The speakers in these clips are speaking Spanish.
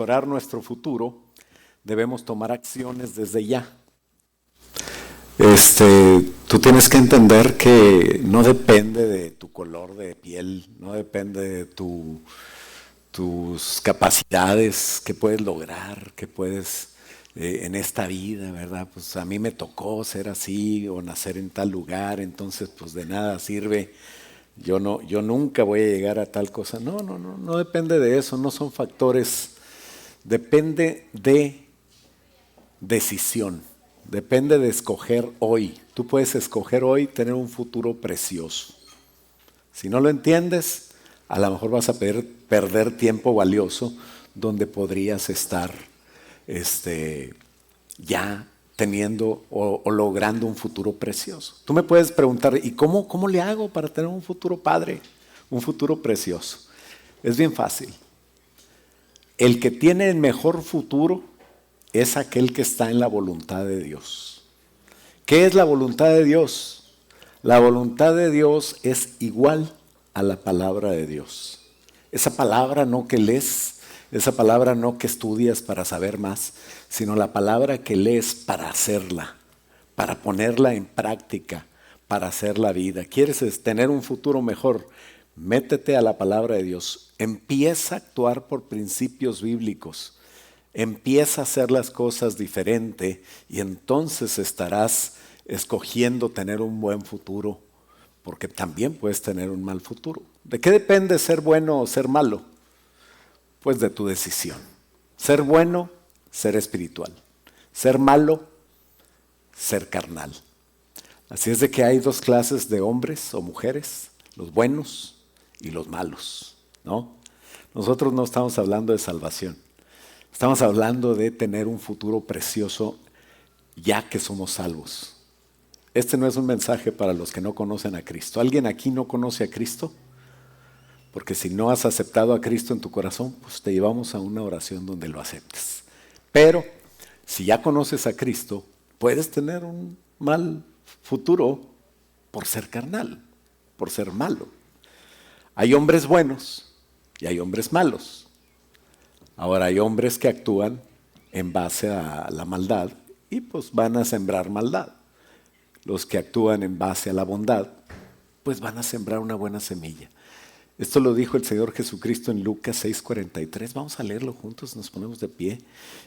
mejorar nuestro futuro, debemos tomar acciones desde ya. Tú tienes que entender que no depende de tu color de piel, no depende de tus capacidades, qué puedes lograr, qué puedes en esta vida, ¿verdad? Pues a mí me tocó ser así o nacer en tal lugar, entonces pues de nada sirve. Yo nunca voy a llegar a tal cosa. No depende de eso, no son factores. Depende de decisión, depende de escoger hoy. Tú puedes escoger hoy tener un futuro precioso. Si no lo entiendes, a lo mejor vas a perder tiempo valioso donde podrías estar ya teniendo o logrando un futuro precioso. Tú me puedes preguntar, ¿y cómo le hago para tener un futuro padre, un futuro precioso? Es bien fácil. El que tiene el mejor futuro es aquel que está en la voluntad de Dios. ¿Qué es la voluntad de Dios? La voluntad de Dios es igual a la palabra de Dios. Esa palabra no que lees, esa palabra no que estudias para saber más, sino la palabra que lees para hacerla, para ponerla en práctica, para hacer la vida. ¿Quieres tener un futuro mejor? Métete a la palabra de Dios. Empieza a actuar por principios bíblicos. Empieza a hacer las cosas diferente y entonces estarás escogiendo tener un buen futuro, porque también puedes tener un mal futuro. ¿De qué depende ser bueno o ser malo? Pues de tu decisión. Ser bueno, ser espiritual. Ser malo, ser carnal. Así es de que hay dos clases de hombres o mujeres, los buenos y los malos, ¿no? Nosotros no estamos hablando de salvación. Estamos hablando de tener un futuro precioso ya que somos salvos. Este no es un mensaje para los que no conocen a Cristo. ¿Alguien aquí no conoce a Cristo? Porque si no has aceptado a Cristo en tu corazón, pues te llevamos a una oración donde lo aceptes. Pero si ya conoces a Cristo, puedes tener un mal futuro por ser carnal, por ser malo. Hay hombres buenos y hay hombres malos. Ahora hay hombres que actúan en base a la maldad y pues van a sembrar maldad. Los que actúan en base a la bondad, pues van a sembrar una buena semilla. Esto lo dijo el Señor Jesucristo en Lucas 6:43. Vamos a leerlo juntos, nos ponemos de pie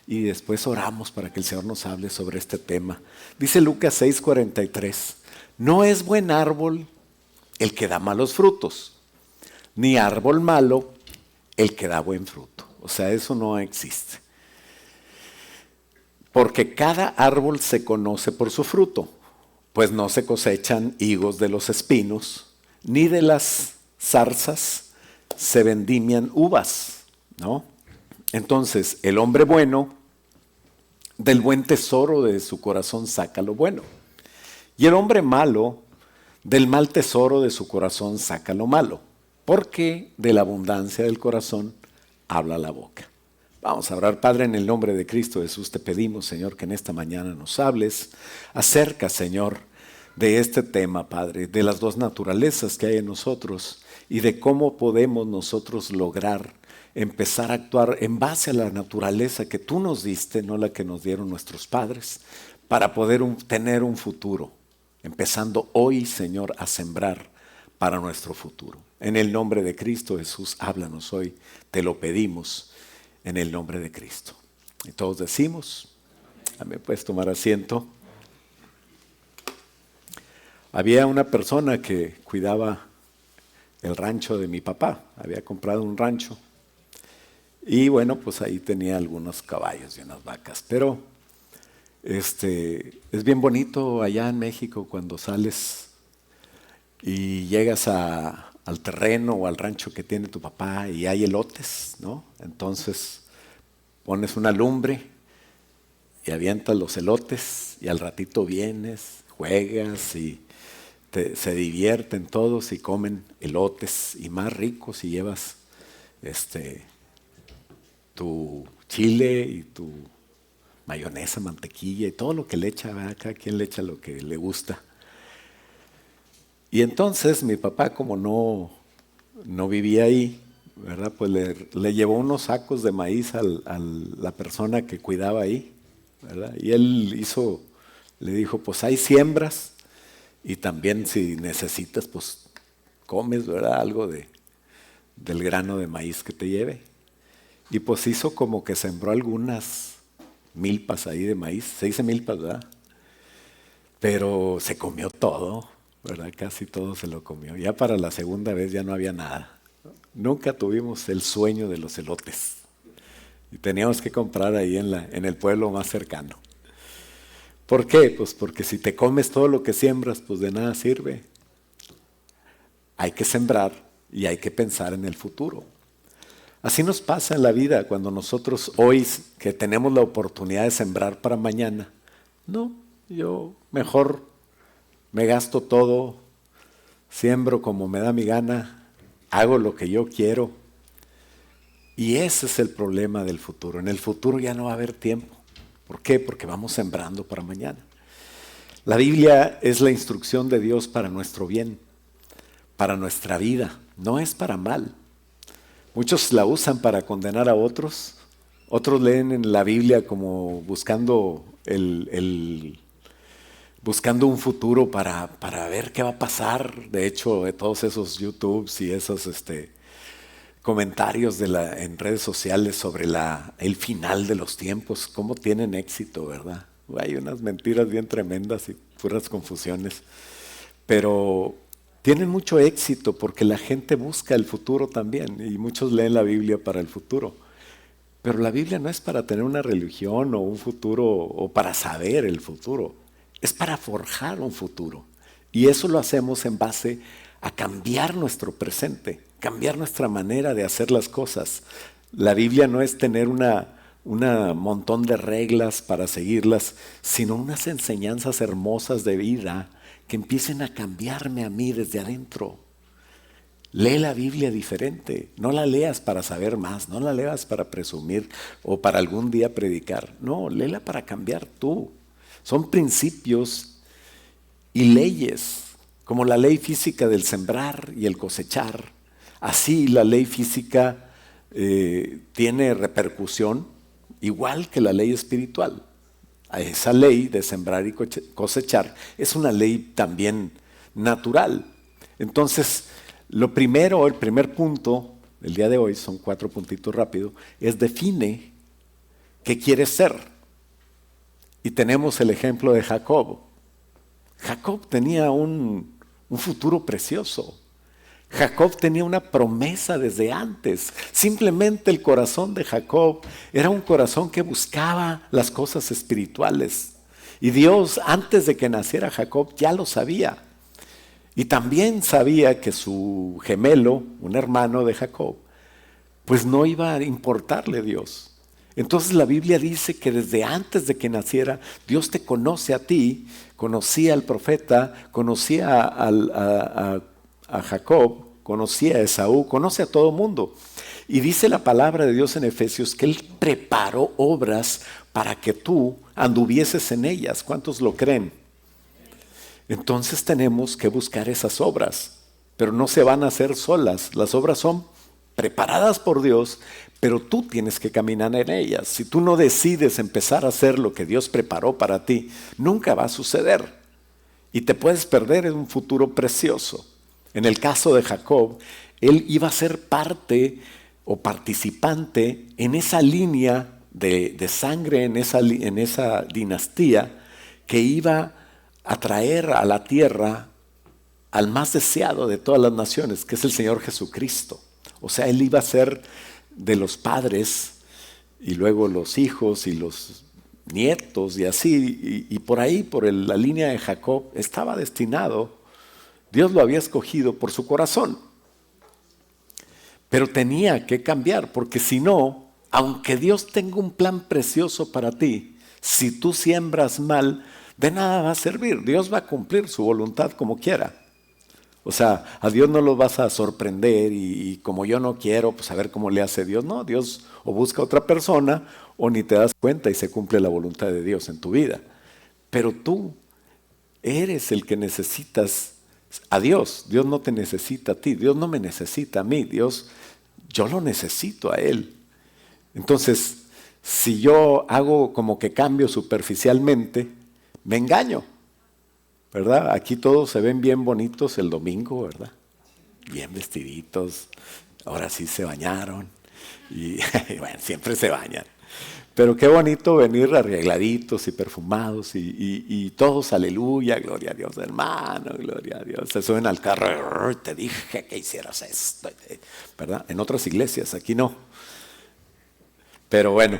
y después oramos para que el Señor nos hable sobre este tema. Dice Lucas 6:43, no es buen árbol el que da malos frutos, ni árbol malo el que da buen fruto. O sea, eso no existe. Porque cada árbol se conoce por su fruto, pues no se cosechan higos de los espinos, ni de las zarzas se vendimian uvas, ¿no? Entonces, el hombre bueno, del buen tesoro de su corazón saca lo bueno. Y el hombre malo, del mal tesoro de su corazón saca lo malo. Porque de la abundancia del corazón habla la boca. Vamos a orar. Padre, en el nombre de Cristo Jesús te pedimos, Señor, que en esta mañana nos hables acerca, Señor, de este tema, Padre, de las dos naturalezas que hay en nosotros y de cómo podemos nosotros lograr empezar a actuar en base a la naturaleza que tú nos diste, no la que nos dieron nuestros padres, para poder tener un futuro, empezando hoy, Señor, a sembrar para nuestro futuro. En el nombre de Cristo Jesús, háblanos hoy, te lo pedimos en el nombre de Cristo. Y todos decimos, amén. Puedes tomar asiento. Había una persona que cuidaba el rancho de mi papá, había comprado un rancho y bueno, pues ahí tenía algunos caballos y unas vacas, pero es bien bonito allá en México cuando sales y llegas al terreno o al rancho que tiene tu papá y hay elotes, ¿no? Entonces pones una lumbre y avientas los elotes y al ratito vienes, juegas y se divierten todos y comen elotes y más ricos si llevas tu chile y tu mayonesa, mantequilla y todo lo que le echa, ¿verdad? Cada quien le echa lo que le gusta. Y entonces mi papá, como no vivía ahí, ¿verdad? Pues le llevó unos sacos de maíz a la persona que cuidaba ahí, ¿verdad? Y él le dijo, pues hay siembras y también si necesitas, pues comes, ¿verdad? Algo del grano de maíz que te lleve. Y pues hizo como que sembró algunas milpas ahí de maíz, se dice milpas, ¿verdad? Pero se comió todo, ¿verdad? Casi todo se lo comió. Ya para la segunda vez ya no había nada. Nunca tuvimos el sueño de los elotes. Y teníamos que comprar ahí en el pueblo más cercano. ¿Por qué? Pues porque si te comes todo lo que siembras, pues de nada sirve. Hay que sembrar y hay que pensar en el futuro. Así nos pasa en la vida cuando nosotros hoy que tenemos la oportunidad de sembrar para mañana. No, yo mejor me gasto todo, siembro como me da mi gana, hago lo que yo quiero. Y ese es el problema del futuro. En el futuro ya no va a haber tiempo. ¿Por qué? Porque vamos sembrando para mañana. La Biblia es la instrucción de Dios para nuestro bien, para nuestra vida, no es para mal. Muchos la usan para condenar a otros. Otros leen en la Biblia como buscando buscando un futuro para ver qué va a pasar. De hecho, de todos esos YouTubes y esos comentarios en redes sociales sobre el final de los tiempos, cómo tienen éxito, ¿verdad? Hay unas mentiras bien tremendas y puras confusiones. Pero tienen mucho éxito porque la gente busca el futuro también y muchos leen la Biblia para el futuro. Pero la Biblia no es para tener una religión o un futuro o para saber el futuro. Es para forjar un futuro. Y eso lo hacemos en base a cambiar nuestro presente, cambiar nuestra manera de hacer las cosas. La Biblia no es tener un montón de reglas para seguirlas, sino unas enseñanzas hermosas de vida que empiecen a cambiarme a mí desde adentro. Lee la Biblia diferente, no la leas para saber más, no la leas para presumir o para algún día predicar, no, léela para cambiar tú. Son principios y leyes, como la ley física del sembrar y el cosechar. Así la ley física tiene repercusión igual que la ley espiritual. Esa ley de sembrar y cosechar es una ley también natural. Entonces, el primer punto del día de hoy, son 4 puntitos rápidos, es define qué quieres ser. Y tenemos el ejemplo de Jacob. Jacob tenía un futuro precioso. Jacob tenía una promesa desde antes. Simplemente el corazón de Jacob era un corazón que buscaba las cosas espirituales. Y Dios, antes de que naciera Jacob, ya lo sabía. Y también sabía que su gemelo, un hermano de Jacob, pues no iba a importarle Dios. Entonces la Biblia dice que desde antes de que naciera, Dios te conoce a ti, conocía al profeta, conocía a Jacob, conocía a Esaú, conoce a todo mundo. Y dice la palabra de Dios en Efesios que Él preparó obras para que tú anduvieses en ellas. ¿Cuántos lo creen? Entonces tenemos que buscar esas obras, pero no se van a hacer solas. Las obras son preparadas por Dios, pero tú tienes que caminar en ellas. Si tú no decides empezar a hacer lo que Dios preparó para ti, nunca va a suceder. Y te puedes perder en un futuro precioso. En el caso de Jacob, él iba a ser parte o participante en esa línea de sangre, en esa dinastía que iba a traer a la tierra al más deseado de todas las naciones, que es el Señor Jesucristo. O sea, él iba a ser de los padres y luego los hijos y los nietos y así, y por ahí, por la línea de Jacob, estaba destinado. Dios lo había escogido por su corazón. Pero tenía que cambiar, porque si no, aunque Dios tenga un plan precioso para ti, si tú siembras mal, de nada va a servir. Dios va a cumplir su voluntad como quiera. O sea, a Dios no lo vas a sorprender y como yo no quiero, pues a ver cómo le hace Dios. No, Dios o busca a otra persona o ni te das cuenta y se cumple la voluntad de Dios en tu vida. Pero tú eres el que necesitas a Dios. Dios no te necesita a ti, Dios no me necesita a mí. Dios yo lo necesito a Él. Entonces, si yo hago como que cambio superficialmente, me engaño, ¿verdad? Aquí todos se ven bien bonitos el domingo, ¿verdad? Bien vestiditos, ahora sí se bañaron y bueno, siempre se bañan. Pero qué bonito venir arregladitos y perfumados y todos, aleluya, gloria a Dios, hermano, gloria a Dios. Se suben al carro, te dije que hicieras esto, ¿verdad? En otras iglesias, aquí no. Pero bueno,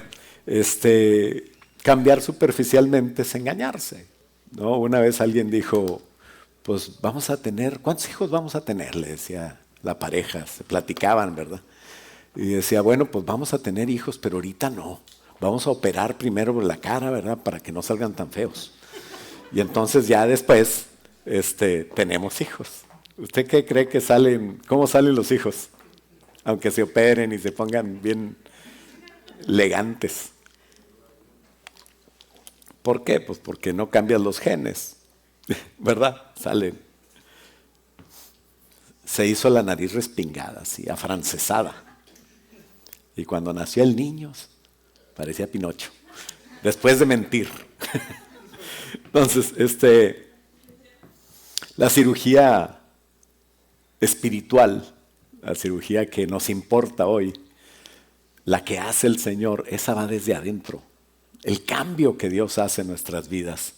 cambiar superficialmente es engañarse, ¿no? Una vez alguien dijo, pues vamos a tener, ¿cuántos hijos vamos a tener? Le decía la pareja, se platicaban, ¿verdad? Y decía, bueno, pues vamos a tener hijos, pero ahorita no. Vamos a operar primero la cara, ¿verdad? Para que no salgan tan feos. Y entonces ya después tenemos hijos. ¿Usted qué cree que salen? ¿Cómo salen los hijos? Aunque se operen y se pongan bien elegantes. ¿Por qué? Pues porque no cambian los genes, ¿verdad? Salen. Se hizo la nariz respingada, así, afrancesada. Y cuando nació el niño, parecía Pinocho, después de mentir. Entonces, la cirugía espiritual, la cirugía que nos importa hoy, la que hace el Señor, esa va desde adentro. El cambio que Dios hace en nuestras vidas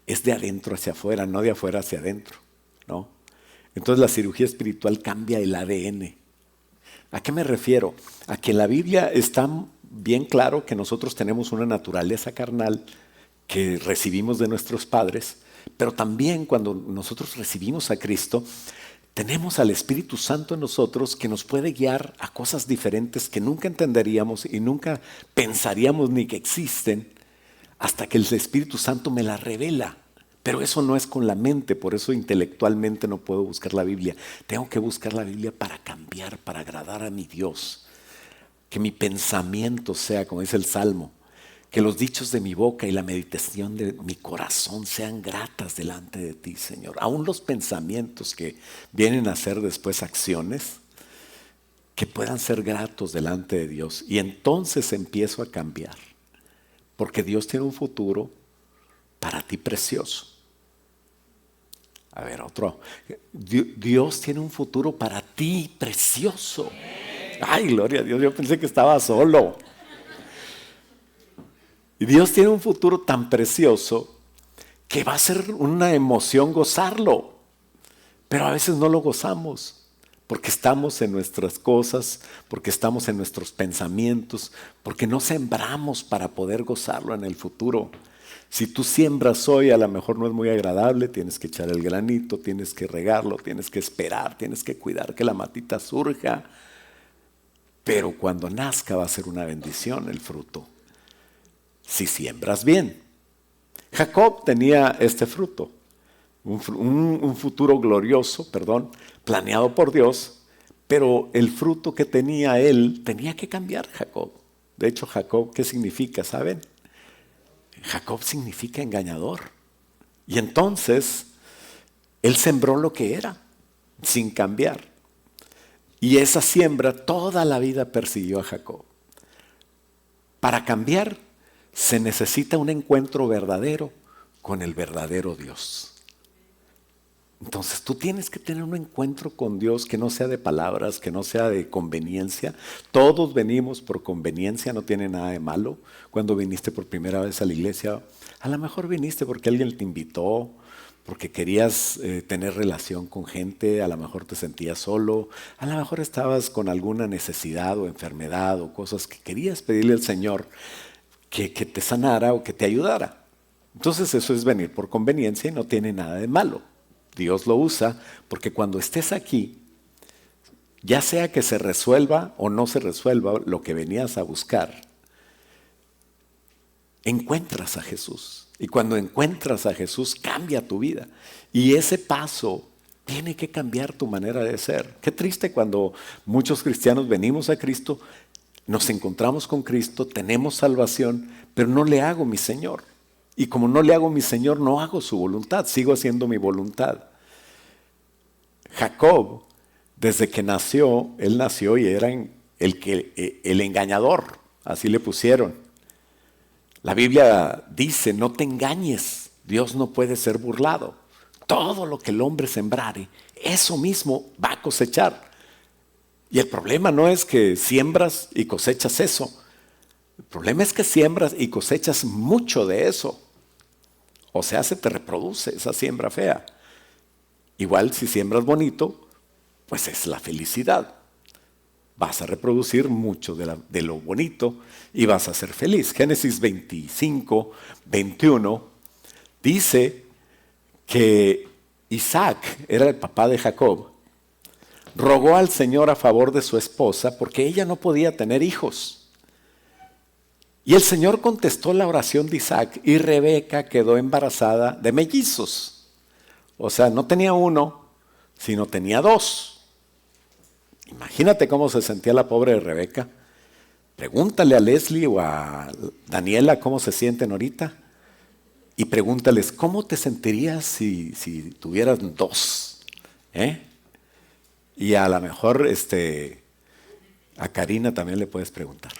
es de adentro hacia afuera, no de afuera hacia adentro, ¿no? Entonces la cirugía espiritual cambia el ADN. ¿A qué me refiero? A que en la Biblia está bien claro que nosotros tenemos una naturaleza carnal que recibimos de nuestros padres, pero también cuando nosotros recibimos a Cristo, tenemos al Espíritu Santo en nosotros que nos puede guiar a cosas diferentes que nunca entenderíamos y nunca pensaríamos ni que existen hasta que el Espíritu Santo me las revela. Pero eso no es con la mente, por eso intelectualmente no puedo buscar la Biblia. Tengo que buscar la Biblia para cambiar, para agradar a mi Dios. Que mi pensamiento sea, como dice el Salmo, que los dichos de mi boca y la meditación de mi corazón sean gratas delante de ti, Señor. Aún los pensamientos que vienen a ser después acciones, que puedan ser gratos delante de Dios. Y entonces empiezo a cambiar, porque Dios tiene un futuro para ti precioso. A ver, otro. Dios tiene un futuro para ti precioso. Ay, gloria a Dios, yo pensé que estaba solo. Y Dios tiene un futuro tan precioso que va a ser una emoción gozarlo. Pero a veces no lo gozamos porque estamos en nuestras cosas, porque estamos en nuestros pensamientos, porque no sembramos para poder gozarlo en el futuro. Si tú siembras hoy, a lo mejor no es muy agradable, tienes que echar el granito, tienes que regarlo, tienes que esperar, tienes que cuidar que la matita surja. Pero cuando nazca va a ser una bendición el fruto, si siembras bien. Jacob tenía este fruto, un futuro glorioso, planeado por Dios, pero el fruto que tenía él tenía que cambiar Jacob. De hecho, Jacob, ¿qué significa? ¿Saben? Jacob significa engañador. Y entonces, él sembró lo que era, sin cambiar. Y esa siembra toda la vida persiguió a Jacob. Para cambiar, se necesita un encuentro verdadero con el verdadero Dios. Entonces tú tienes que tener un encuentro con Dios que no sea de palabras, que no sea de conveniencia. Todos venimos por conveniencia, no tiene nada de malo. Cuando viniste por primera vez a la iglesia, a lo mejor viniste porque alguien te invitó, porque querías tener relación con gente, a lo mejor te sentías solo, a lo mejor estabas con alguna necesidad o enfermedad o cosas que querías pedirle al Señor que te sanara o que te ayudara. Entonces eso es venir por conveniencia y no tiene nada de malo. Dios lo usa porque cuando estés aquí, ya sea que se resuelva o no se resuelva lo que venías a buscar, encuentras a Jesús. Y cuando encuentras a Jesús, cambia tu vida. Y ese paso tiene que cambiar tu manera de ser. Qué triste cuando muchos cristianos venimos a Cristo, nos encontramos con Cristo, tenemos salvación, pero no le hago mi Señor. Y como no le hago mi Señor, no hago su voluntad, sigo haciendo mi voluntad. Jacob, desde que nació, él nació y era el engañador, así le pusieron. La Biblia dice, no te engañes, Dios no puede ser burlado. Todo lo que el hombre sembrare, eso mismo va a cosechar. Y el problema no es que siembras y cosechas eso. El problema es que siembras y cosechas mucho de eso. O sea, se te reproduce esa siembra fea. Igual si siembras bonito, pues es la felicidad. Vas a reproducir mucho de lo bonito y vas a ser feliz. Génesis 25, 21 dice que Isaac era el papá de Jacob. Rogó al Señor a favor de su esposa porque ella no podía tener hijos. Y el Señor contestó la oración de Isaac y Rebeca quedó embarazada de mellizos. O sea, no tenía uno, sino tenía dos. Imagínate cómo se sentía la pobre de Rebeca. Pregúntale a Leslie o a Daniela cómo se sienten ahorita. Y pregúntales, ¿cómo te sentirías si tuvieras dos? Y a lo mejor a Karina también le puedes preguntar,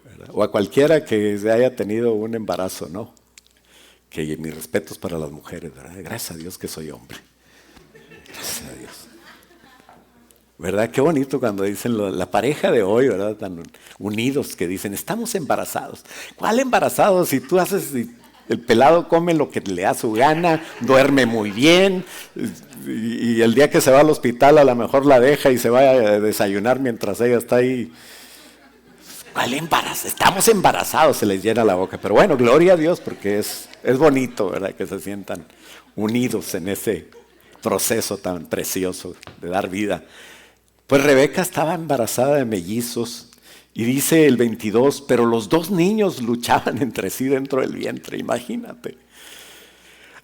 ¿verdad? O a cualquiera que haya tenido un embarazo, ¿no? Que mis respetos para las mujeres, ¿verdad? Gracias a Dios que soy hombre. Gracias a Dios. ¿Verdad? Qué bonito cuando dicen la pareja de hoy, ¿verdad? Tan unidos que dicen, estamos embarazados. ¿Cuál embarazados? Si tú haces... El pelado come lo que le da su gana, duerme muy bien y el día que se va al hospital a lo mejor la deja y se va a desayunar mientras ella está ahí. ¿Cuál embarazo? Estamos embarazados, se les llena la boca. Pero bueno, gloria a Dios porque es bonito, ¿verdad? Que se sientan unidos en ese proceso tan precioso de dar vida. Pues Rebeca estaba embarazada de mellizos. Y dice el 22, pero los dos niños luchaban entre sí dentro del vientre, imagínate.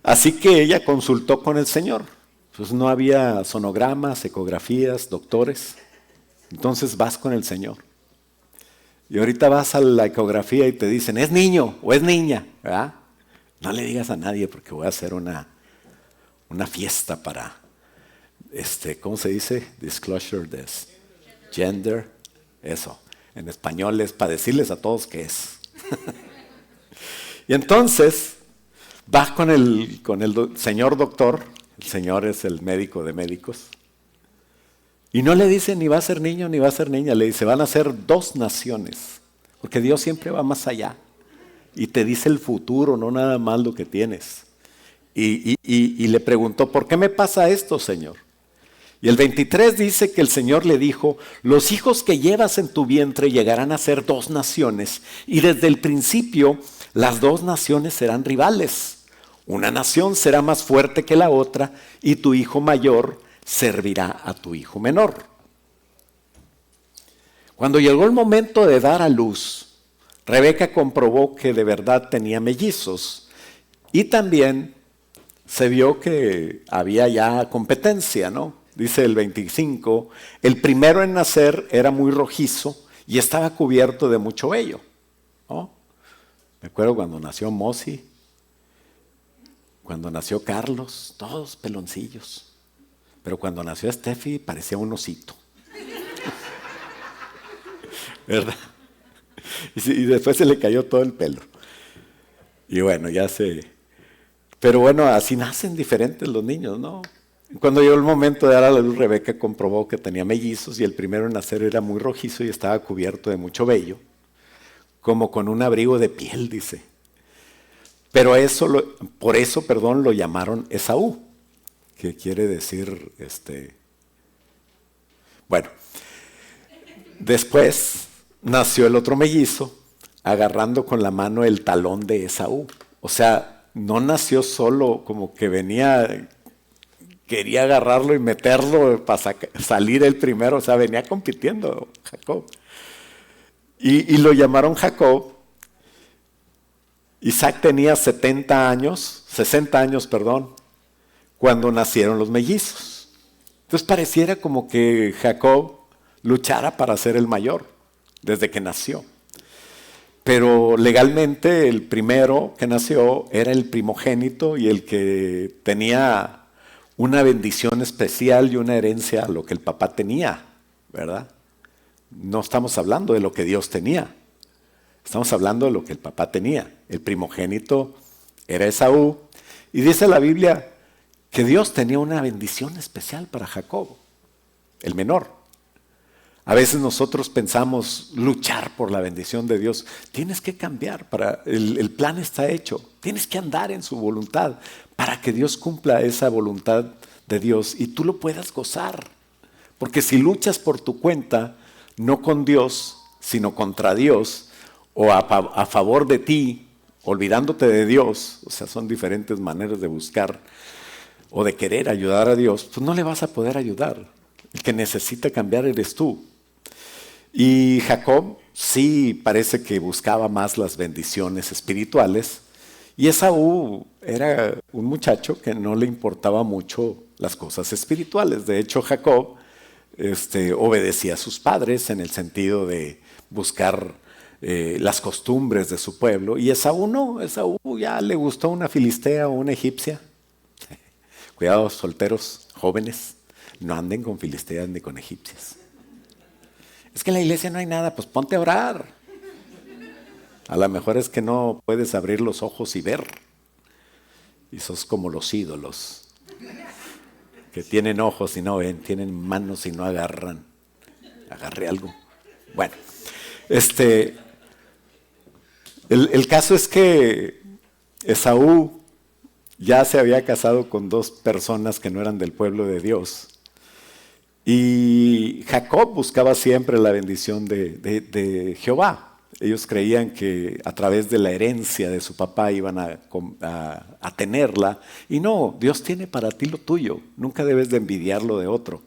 Así que ella consultó con el Señor. Pues no había sonogramas, ecografías, doctores. Entonces vas con el Señor. Y ahorita vas a la ecografía y te dicen, ¿es niño o es niña? ¿Verdad? No le digas a nadie porque voy a hacer una fiesta para, ¿cómo se dice? Disclosure de gender, eso. En español es para decirles a todos qué es. Y entonces vas con el señor doctor, el señor es el médico de médicos, y no le dice ni va a ser niño ni va a ser niña, le dice van a ser dos naciones, porque Dios siempre va más allá y te dice el futuro, no nada más lo que tienes. Y le preguntó, ¿por qué me pasa esto, Señor? Y el 23 dice que el Señor le dijo, los hijos que llevas en tu vientre llegarán a ser dos naciones y desde el principio las dos naciones serán rivales. Una nación será más fuerte que la otra y tu hijo mayor servirá a tu hijo menor. Cuando llegó el momento de dar a luz, Rebeca comprobó que de verdad tenía mellizos y también se vio que había ya competencia, ¿no? Dice el 25, el primero en nacer era muy rojizo y estaba cubierto de mucho vello, ¿no? Me acuerdo cuando nació Mosi, cuando nació Carlos, todos peloncillos. Pero cuando nació Steffi parecía un osito. ¿Verdad? Y después se le cayó todo el pelo. Y bueno, Pero bueno, así nacen diferentes los niños, ¿no? Cuando llegó el momento de dar a la luz, Rebeca comprobó que tenía mellizos y el primero en nacer era muy rojizo y estaba cubierto de mucho vello, como con un abrigo de piel, dice. Pero por eso lo llamaron Esaú, que quiere decir, Bueno, después nació el otro mellizo, agarrando con la mano el talón de Esaú. O sea, no nació solo como que quería agarrarlo y meterlo para salir el primero, o sea, venía compitiendo Jacob. Y lo llamaron Jacob. Isaac tenía 60 años, cuando nacieron los mellizos. Entonces pareciera como que Jacob luchara para ser el mayor, desde que nació. Pero legalmente el primero que nació era el primogénito y el que tenía una bendición especial y una herencia a lo que el papá tenía, ¿verdad? No estamos hablando de lo que Dios tenía. Estamos hablando de lo que el papá tenía. El primogénito era Esaú. Y dice la Biblia que Dios tenía una bendición especial para Jacob, el menor. A veces nosotros pensamos luchar por la bendición de Dios. Tienes que cambiar, el plan está hecho. Tienes que andar en su voluntad para que Dios cumpla esa voluntad de Dios y tú lo puedas gozar. Porque si luchas por tu cuenta, no con Dios, sino contra Dios, o a favor de ti, olvidándote de Dios, o sea, son diferentes maneras de buscar o de querer ayudar a Dios, pues no le vas a poder ayudar. El que necesita cambiar eres tú. Y Jacob sí parece que buscaba más las bendiciones espirituales, y Esaú era un muchacho que no le importaba mucho las cosas espirituales. De hecho, Jacob obedecía a sus padres en el sentido de buscar las costumbres de su pueblo, y Esaú no. Esaú ya le gustó una filistea o una egipcia. Cuidado, solteros jóvenes, no anden con filisteas ni con egipcias. Es que en la iglesia no hay nada, pues ponte a orar. A lo mejor es que no puedes abrir los ojos y ver. Y sos como los ídolos, que tienen ojos y no ven, tienen manos y no agarran. Agarré algo. Bueno, el caso es que Esaú ya se había casado con dos personas que no eran del pueblo de Dios. Y Jacob buscaba siempre la bendición de Jehová. Ellos creían que a través de la herencia de su papá iban a tenerla. Y no, Dios tiene para ti lo tuyo. Nunca debes de envidiar lo de otro.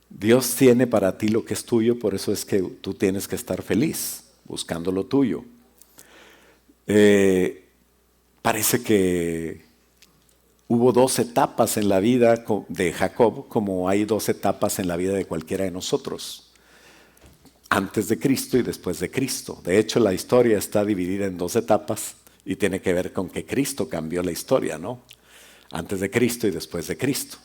Dios tiene para ti lo que es tuyo, por eso es que tú tienes que estar feliz buscando lo tuyo. Parece que hubo 2 etapas en la vida de Jacob, como hay 2 etapas en la vida de cualquiera de nosotros. Antes de Cristo y después de Cristo. De hecho, la historia está dividida en 2 etapas y tiene que ver con que Cristo cambió la historia, ¿no? Antes de Cristo y después de Cristo.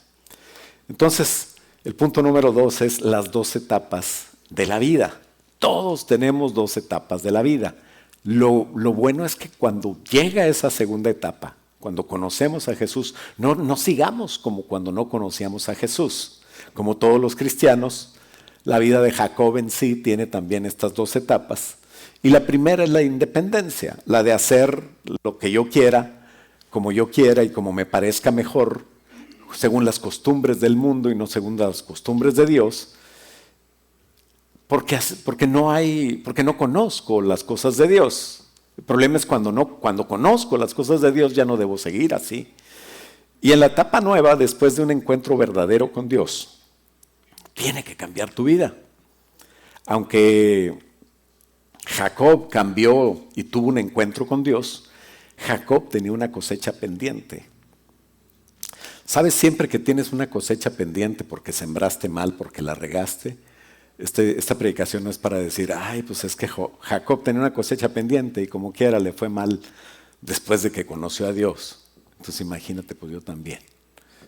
Entonces, el punto número 2 es las 2 etapas de la vida. Todos tenemos 2 etapas de la vida. Lo bueno es que cuando llega esa segunda etapa, cuando conocemos a Jesús, no sigamos como cuando no conocíamos a Jesús. Como todos los cristianos, la vida de Jacob en sí tiene también estas 2 etapas. Y la primera es la independencia, la de hacer lo que yo quiera, como yo quiera y como me parezca mejor, según las costumbres del mundo y no según las costumbres de Dios, porque no conozco las cosas de Dios. El problema es cuando conozco las cosas de Dios ya no debo seguir así. Y en la etapa nueva, después de un encuentro verdadero con Dios, tiene que cambiar tu vida. Aunque Jacob cambió y tuvo un encuentro con Dios, Jacob tenía una cosecha pendiente. ¿Sabes? Siempre que tienes una cosecha pendiente porque sembraste mal, porque la regaste, esta predicación no es para decir, ay, pues es que Jacob tenía una cosecha pendiente y como quiera le fue mal después de que conoció a Dios. Entonces imagínate, pues yo también.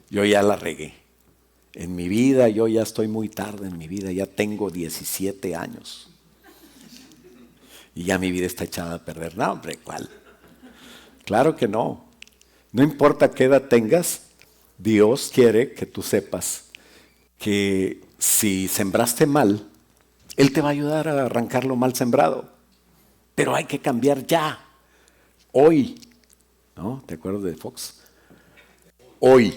Yo ya la regué. En mi vida, yo ya estoy muy tarde en mi vida, ya tengo 17 años. Y ya mi vida está echada a perder. No, hombre, ¿cuál? Claro que no. No importa qué edad tengas, Dios quiere que tú sepas que si sembraste mal, Él te va a ayudar a arrancar lo mal sembrado. Pero hay que cambiar ya, hoy. ¿No? ¿Te acuerdas de Fox? Hoy.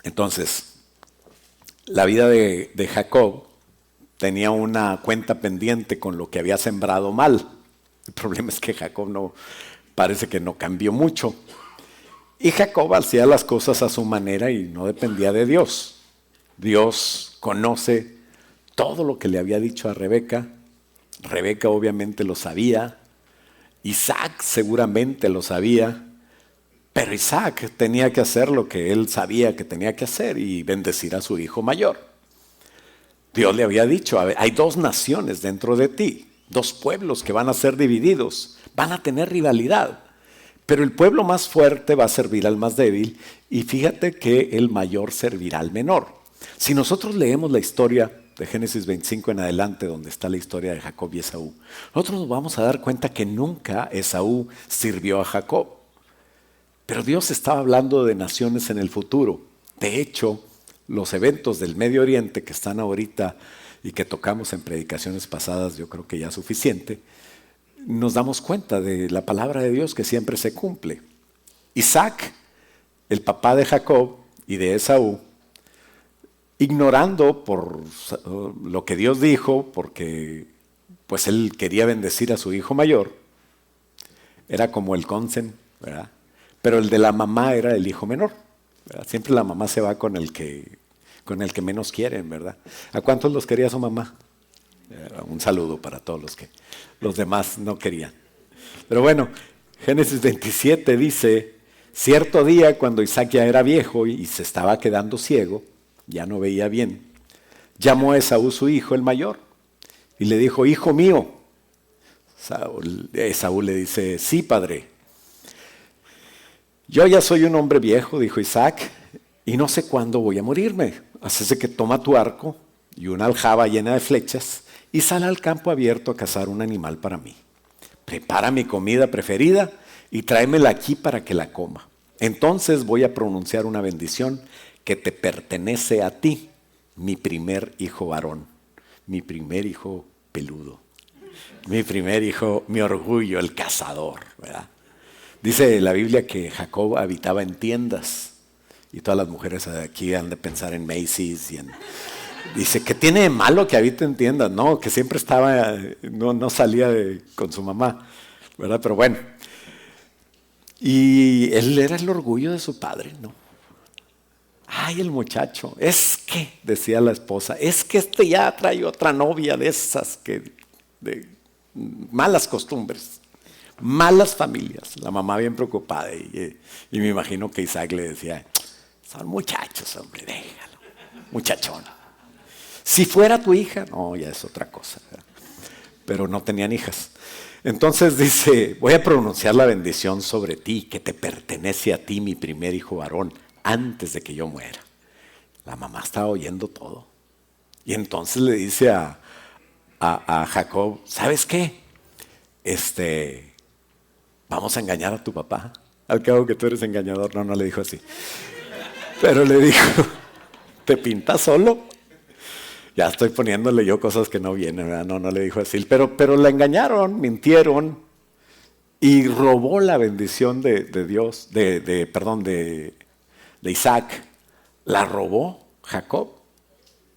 Entonces, la vida de Jacob tenía una cuenta pendiente con lo que había sembrado mal. El problema es que Jacob parece que no cambió mucho. Y Jacob hacía las cosas a su manera y no dependía de Dios. Dios conoce todo lo que le había dicho a Rebeca. Rebeca obviamente lo sabía. Isaac seguramente lo sabía. Pero Isaac tenía que hacer lo que él sabía que tenía que hacer y bendecir a su hijo mayor. Dios le había dicho, hay 2 naciones dentro de ti, 2 pueblos que van a ser divididos, van a tener rivalidad. Pero el pueblo más fuerte va a servir al más débil y fíjate que el mayor servirá al menor. Si nosotros leemos la historia de Génesis 25 en adelante, donde está la historia de Jacob y Esaú, nosotros nos vamos a dar cuenta que nunca Esaú sirvió a Jacob. Pero Dios estaba hablando de naciones en el futuro. De hecho, los eventos del Medio Oriente que están ahorita y que tocamos en predicaciones pasadas, yo creo que ya es suficiente, nos damos cuenta de la palabra de Dios que siempre se cumple. Isaac, el papá de Jacob y de Esaú, ignorando por lo que Dios dijo, porque pues él quería bendecir a su hijo mayor, era como el consen, ¿verdad? Pero el de la mamá era el hijo menor, ¿verdad? Siempre la mamá se va con el que menos quieren, ¿verdad? ¿A cuántos los quería su mamá? Un saludo para todos los que los demás no querían. Pero bueno, Génesis 27 dice, cierto día cuando Isaac ya era viejo y se estaba quedando ciego, ya no veía bien, llamó a Esaú su hijo, el mayor, y le dijo, hijo mío. Esaú le dice, sí, padre. Yo ya soy un hombre viejo, dijo Isaac, y no sé cuándo voy a morirme. Así es que toma tu arco y una aljaba llena de flechas y sal al campo abierto a cazar un animal para mí. Prepara mi comida preferida y tráemela aquí para que la coma. Entonces voy a pronunciar una bendición que te pertenece a ti, mi primer hijo varón, mi primer hijo peludo, mi primer hijo, mi orgullo, el cazador, ¿verdad? Dice la Biblia que Jacob habitaba en tiendas y todas las mujeres aquí han de pensar en Macy's y dice, ¿qué tiene de malo que habite en tiendas? No, que siempre estaba, no salía con su mamá, ¿verdad? Pero bueno, y él era el orgullo de su padre, ¿no? Ay, el muchacho, es que, decía la esposa, es que este ya trae otra novia de esas de malas costumbres, malas familias. La mamá bien preocupada y me imagino que Isaac le decía, son muchachos, hombre, déjalo, muchachón. Si fuera tu hija, no, ya es otra cosa, ¿verdad? Pero no tenían hijas. Entonces dice, voy a pronunciar la bendición sobre ti, que te pertenece a ti, mi primer hijo varón, antes de que yo muera. La mamá estaba oyendo todo. Y entonces le dice a Jacob, ¿sabes qué? Vamos a engañar a tu papá. Al cabo que tú eres engañador. No le dijo así. Pero le dijo, ¿te pintas solo? Ya estoy poniéndole yo cosas que no vienen, ¿verdad? No le dijo así. Pero la engañaron, mintieron y robó la bendición de Dios, de Isaac. La robó Jacob.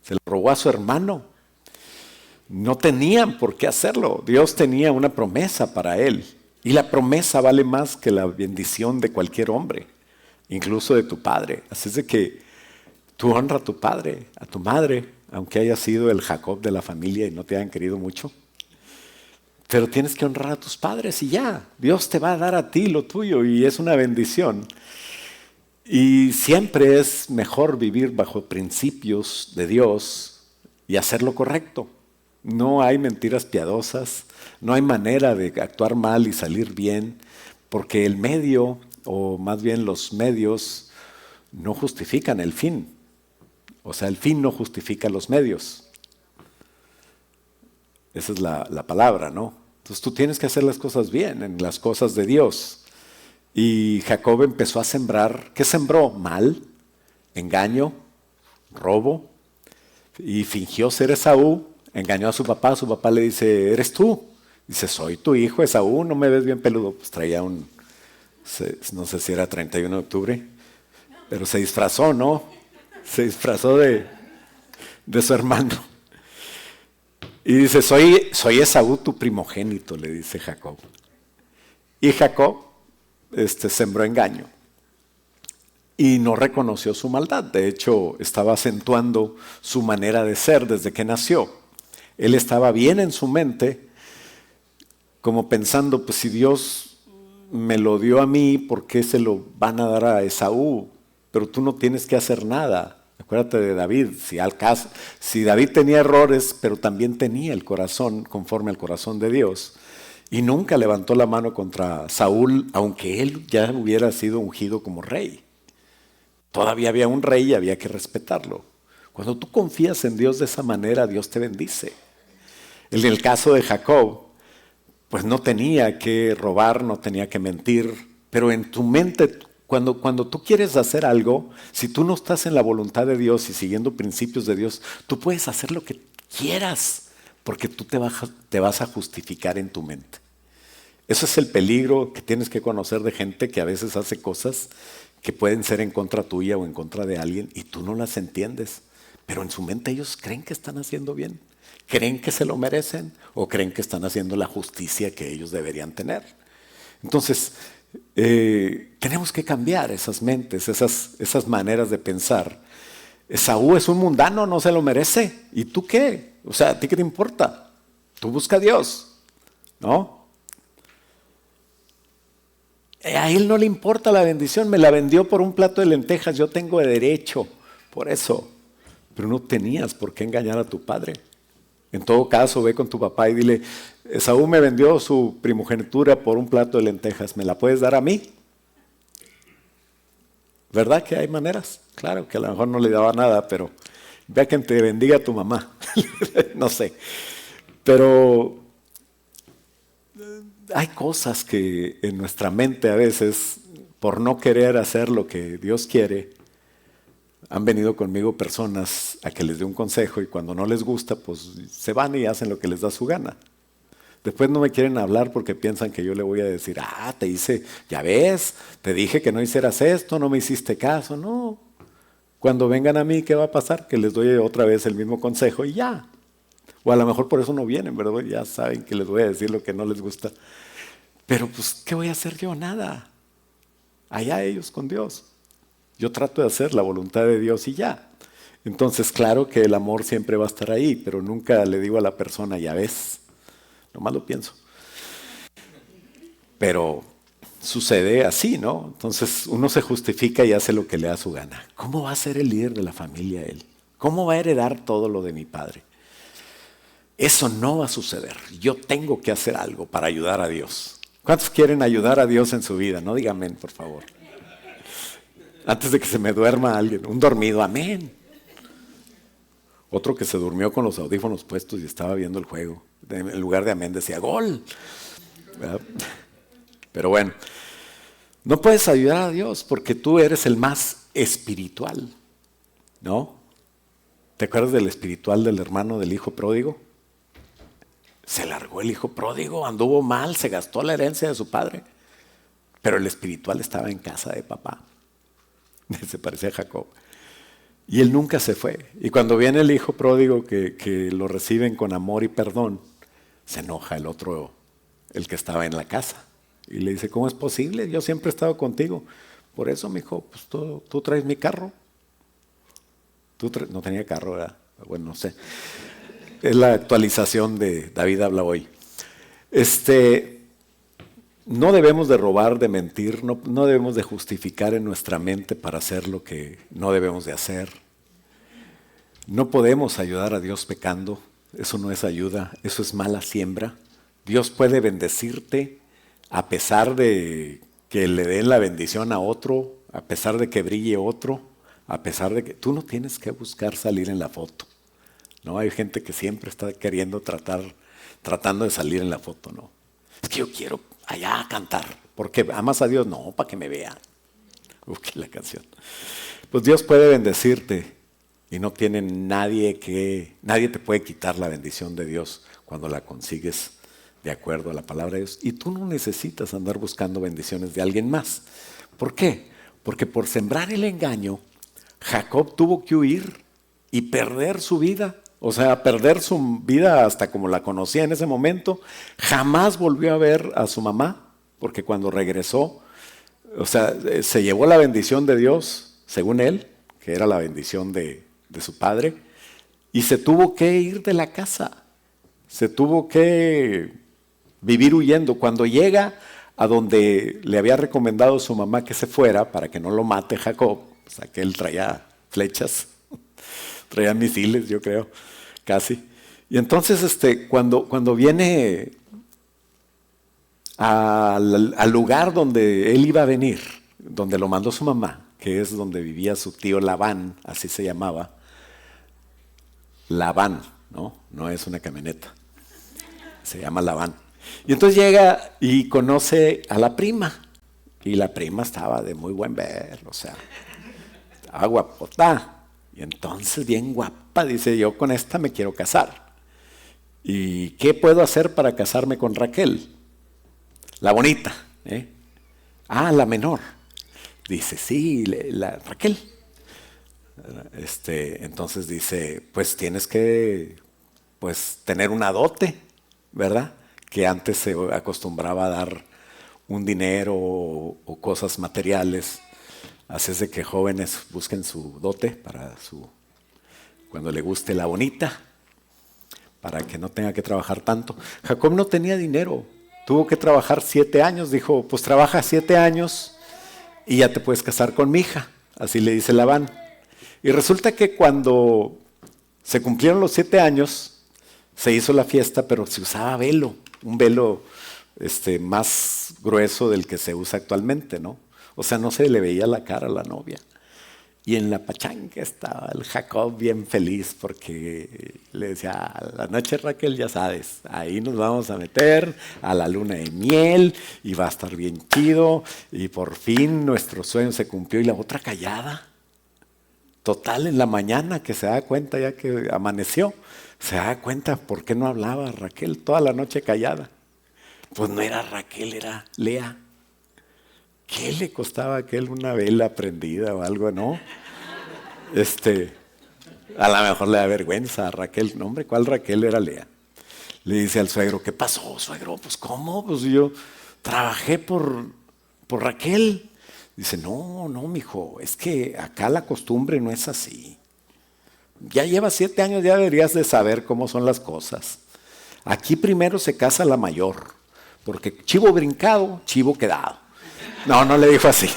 Se la robó a su hermano. No tenían por qué hacerlo. Dios tenía una promesa para él. Y la promesa vale más que la bendición de cualquier hombre, incluso de tu padre. Así es de que tú honra a tu padre, a tu madre, aunque haya sido el Jacob de la familia y no te hayan querido mucho. Pero tienes que honrar a tus padres y ya. Dios te va a dar a ti lo tuyo y es una bendición. Y siempre es mejor vivir bajo principios de Dios y hacer lo correcto. No hay mentiras piadosas, no hay manera de actuar mal y salir bien, porque el medio, o más bien los medios, no justifican el fin. O sea, el fin no justifica los medios. Esa es la palabra, ¿no? Entonces tú tienes que hacer las cosas bien, en las cosas de Dios. Y Jacob empezó a sembrar. ¿Qué sembró? Mal, engaño, robo. Y fingió ser Esaú. Engañó a su papá. Su papá le dice, ¿eres tú? Dice, soy tu hijo Esaú, ¿no me ves bien peludo? Pues traía no sé si era 31 de octubre, pero se disfrazó, ¿no? Se disfrazó de su hermano. Y dice, soy Esaú tu primogénito, le dice Jacob. Y Jacob sembró engaño y no reconoció su maldad. De hecho, estaba acentuando su manera de ser desde que nació. Él estaba bien en su mente, como pensando, pues si Dios me lo dio a mí, ¿por qué se lo van a dar a Esaú? Pero tú no tienes que hacer nada. Acuérdate de David, si David tenía errores, pero también tenía el corazón conforme al corazón de Dios. Y nunca levantó la mano contra Saúl, aunque él ya hubiera sido ungido como rey. Todavía había un rey y había que respetarlo. Cuando tú confías en Dios de esa manera, Dios te bendice. En el caso de Jacob, pues no tenía que robar, no tenía que mentir, pero en tu mente, cuando tú quieres hacer algo, si tú no estás en la voluntad de Dios y siguiendo principios de Dios, tú puedes hacer lo que quieras, porque tú te vas a justificar en tu mente. Eso es el peligro que tienes que conocer de gente que a veces hace cosas que pueden ser en contra tuya o en contra de alguien y tú no las entiendes. Pero en su mente ellos creen que están haciendo bien, creen que se lo merecen o creen que están haciendo la justicia que ellos deberían tener. Entonces, tenemos que cambiar esas mentes, esas maneras de pensar. Esaú es un mundano, no se lo merece. ¿Y tú qué? O sea, ¿a ti qué te importa? Tú busca a Dios, ¿no? A él no le importa la bendición, me la vendió por un plato de lentejas, yo tengo derecho por eso. Pero no tenías por qué engañar a tu padre. En todo caso, ve con tu papá y dile, Esaú me vendió su primogenitura por un plato de lentejas, ¿me la puedes dar a mí? ¿Verdad que hay maneras? Claro que a lo mejor no le daba nada, pero vea que te bendiga tu mamá. No sé. Pero hay cosas que en nuestra mente a veces, por no querer hacer lo que Dios quiere, han venido conmigo personas a que les dé un consejo y cuando no les gusta, pues se van y hacen lo que les da su gana. Después no me quieren hablar porque piensan que yo le voy a decir, te hice, ya ves, te dije que no hicieras esto, no me hiciste caso. No. Cuando vengan a mí, ¿qué va a pasar? Que les doy otra vez el mismo consejo y ya. O a lo mejor por eso no vienen, ¿verdad? Ya saben que les voy a decir lo que no les gusta. Pero pues, ¿qué voy a hacer yo? Nada. Allá ellos con Dios. Yo trato de hacer la voluntad de Dios y ya. Entonces, claro que el amor siempre va a estar ahí, pero nunca le digo a la persona, ya ves, nomás lo pienso. Pero sucede así, ¿no? Entonces uno se justifica y hace lo que le da su gana. ¿Cómo va a ser el líder de la familia él? ¿Cómo va a heredar todo lo de mi padre? Eso no va a suceder. Yo tengo que hacer algo para ayudar a Dios. ¿Cuántos quieren ayudar a Dios en su vida? No digan amén, por favor. Antes de que se me duerma alguien, un dormido, amén. Otro que se durmió con los audífonos puestos y estaba viendo el juego. En lugar de amén decía gol. ¿Verdad? Pero bueno, no puedes ayudar a Dios porque tú eres el más espiritual, ¿no? ¿Te acuerdas del espiritual del hermano del hijo pródigo? Se largó el hijo pródigo, anduvo mal, se gastó la herencia de su padre. Pero el espiritual estaba en casa de papá. Se parecía a Jacob. Y él nunca se fue. Y cuando viene el hijo pródigo que lo reciben con amor y perdón, se enoja el otro, el que estaba en la casa. Y le dice, ¿cómo es posible? Yo siempre he estado contigo. Por eso, mijo, pues tú traes mi carro. No tenía carro, ¿verdad? Bueno, no sé. Es la actualización de David habla hoy. No debemos de robar, de mentir, no debemos de justificar en nuestra mente para hacer lo que no debemos de hacer. No podemos ayudar a Dios pecando, eso no es ayuda, eso es mala siembra. Dios puede bendecirte a pesar de que le den la bendición a otro, a pesar de que brille otro, a pesar de que tú no tienes que buscar salir en la foto. No, hay gente que siempre está queriendo tratando de salir en la foto, no. Es que yo quiero allá cantar, porque amas a Dios, no, para que me vean. Busque la canción. Pues Dios puede bendecirte y no tiene nadie te puede quitar la bendición de Dios cuando la consigues de acuerdo a la palabra de Dios. Y tú no necesitas andar buscando bendiciones de alguien más. ¿Por qué? Porque por sembrar el engaño, Jacob tuvo que huir y perder su vida. O sea, perder su vida hasta como la conocía en ese momento. Jamás volvió a ver a su mamá, porque cuando regresó, o sea, se llevó la bendición de Dios, según él, que era la bendición de su padre, y se tuvo que ir de la casa. Se tuvo que vivir huyendo. Cuando llega a donde le había recomendado su mamá que se fuera para que no lo mate Jacob, o sea, que él traía flechas, traía misiles, yo creo, casi. Y entonces cuando viene al lugar donde él iba a venir, donde lo mandó su mamá, que es donde vivía su tío Labán, así se llamaba, Labán, ¿no? No es una camioneta, se llama Labán. Y entonces llega y conoce a la prima, y la prima estaba de muy buen ver, o sea, estaba guapota. Y entonces bien guapa, dice, yo con esta me quiero casar. ¿Y qué puedo hacer para casarme con Raquel? La bonita, ¿eh? Ah, la menor. Dice, sí, la Raquel. Entonces dice, pues tienes que tener una dote, ¿verdad? Que antes se acostumbraba a dar un dinero o cosas materiales. Así es de que jóvenes busquen su dote para cuando le guste la bonita, para que no tenga que trabajar tanto. Jacob no tenía dinero, tuvo que trabajar 7 años. Dijo, pues trabaja 7 años y ya te puedes casar con mi hija. Así le dice Labán. Y resulta que cuando se cumplieron los 7 años, se hizo la fiesta, pero se usaba velo, un velo más grueso del que se usa actualmente, ¿no? O sea, no se le veía la cara a la novia. Y en la pachanga estaba el Jacob bien feliz porque le decía, a la noche Raquel ya sabes, ahí nos vamos a meter a la luna de miel y va a estar bien chido y por fin nuestro sueño se cumplió. Y la otra callada. Total, en la mañana que se da cuenta ya que amaneció, se da cuenta por qué no hablaba Raquel toda la noche callada. Pues no era Raquel, era Lea. ¿Qué le costaba a aquel una vela prendida o algo, no? A lo mejor le da vergüenza a Raquel. No, hombre, ¿cuál Raquel? Era Lea. Le dice al suegro, ¿qué pasó, suegro? Pues, ¿cómo? Pues yo trabajé por Raquel. Dice, no, mijo, es que acá la costumbre no es así. Ya llevas 7 años, ya deberías de saber cómo son las cosas. Aquí primero se casa la mayor, porque chivo brincado, chivo quedado. No le dijo así,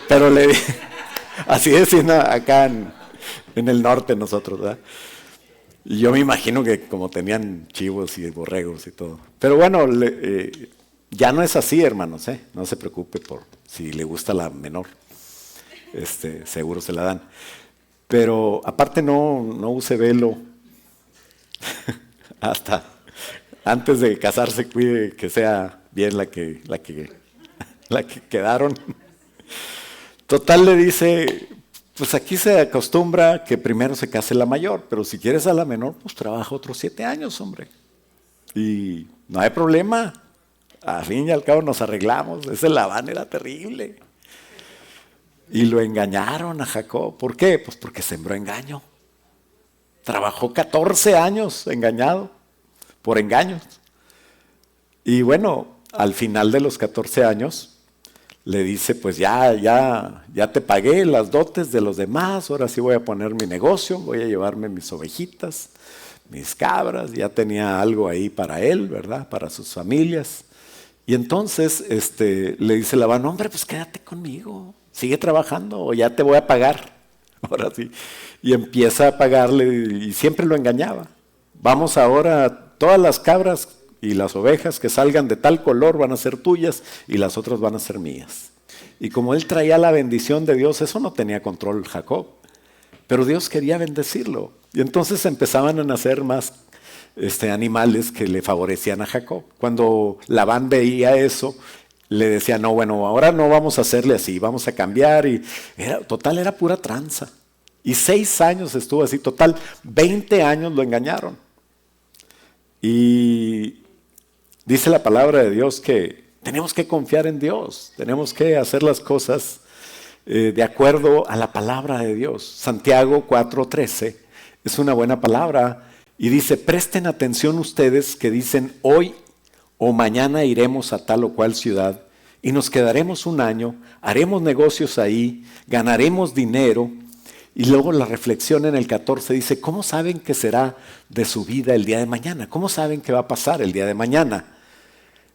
pero le dije, así decían acá en el norte nosotros, ¿verdad? Y yo me imagino que como tenían chivos y borregos y todo. Pero bueno, ya no es así, hermanos, ¿eh? No se preocupe por si le gusta la menor. Seguro se la dan. Pero aparte no use velo. Hasta antes de casarse, cuide que sea bien la que quedaron. Total, le dice, pues aquí se acostumbra que primero se case la mayor, pero si quieres a la menor, pues trabaja otros 7 años, hombre. Y no hay problema. Al fin y al cabo nos arreglamos. Ese Labán era terrible. Y lo engañaron a Jacob. ¿Por qué? Pues porque sembró engaño. Trabajó 14 años engañado por engaños. Y bueno, al final de los 14 años, le dice, pues ya te pagué las dotes de los demás, ahora sí voy a poner mi negocio, voy a llevarme mis ovejitas, mis cabras, ya tenía algo ahí para él, ¿verdad? Para sus familias. Y entonces le dice Labán, hombre, pues quédate conmigo, sigue trabajando o ya te voy a pagar. Ahora sí. Y empieza a pagarle y siempre lo engañaba. Vamos ahora, todas las cabras y las ovejas que salgan de tal color van a ser tuyas y las otras van a ser mías. Y como él traía la bendición de Dios, eso no tenía control Jacob. Pero Dios quería bendecirlo. Y entonces empezaban a nacer más animales que le favorecían a Jacob. Cuando Labán veía eso, le decía, no, bueno, ahora no vamos a hacerle así, vamos a cambiar. Y era pura tranza. Y 6 años estuvo así, total, 20 años lo engañaron. Y dice la palabra de Dios que tenemos que confiar en Dios, tenemos que hacer las cosas de acuerdo a la palabra de Dios. Santiago 4:13 es una buena palabra y dice, presten atención ustedes que dicen hoy o mañana iremos a tal o cual ciudad y nos quedaremos un año, haremos negocios ahí, ganaremos dinero. Y luego la reflexión en el 14 dice, ¿cómo saben qué será de su vida el día de mañana? ¿Cómo saben qué va a pasar el día de mañana?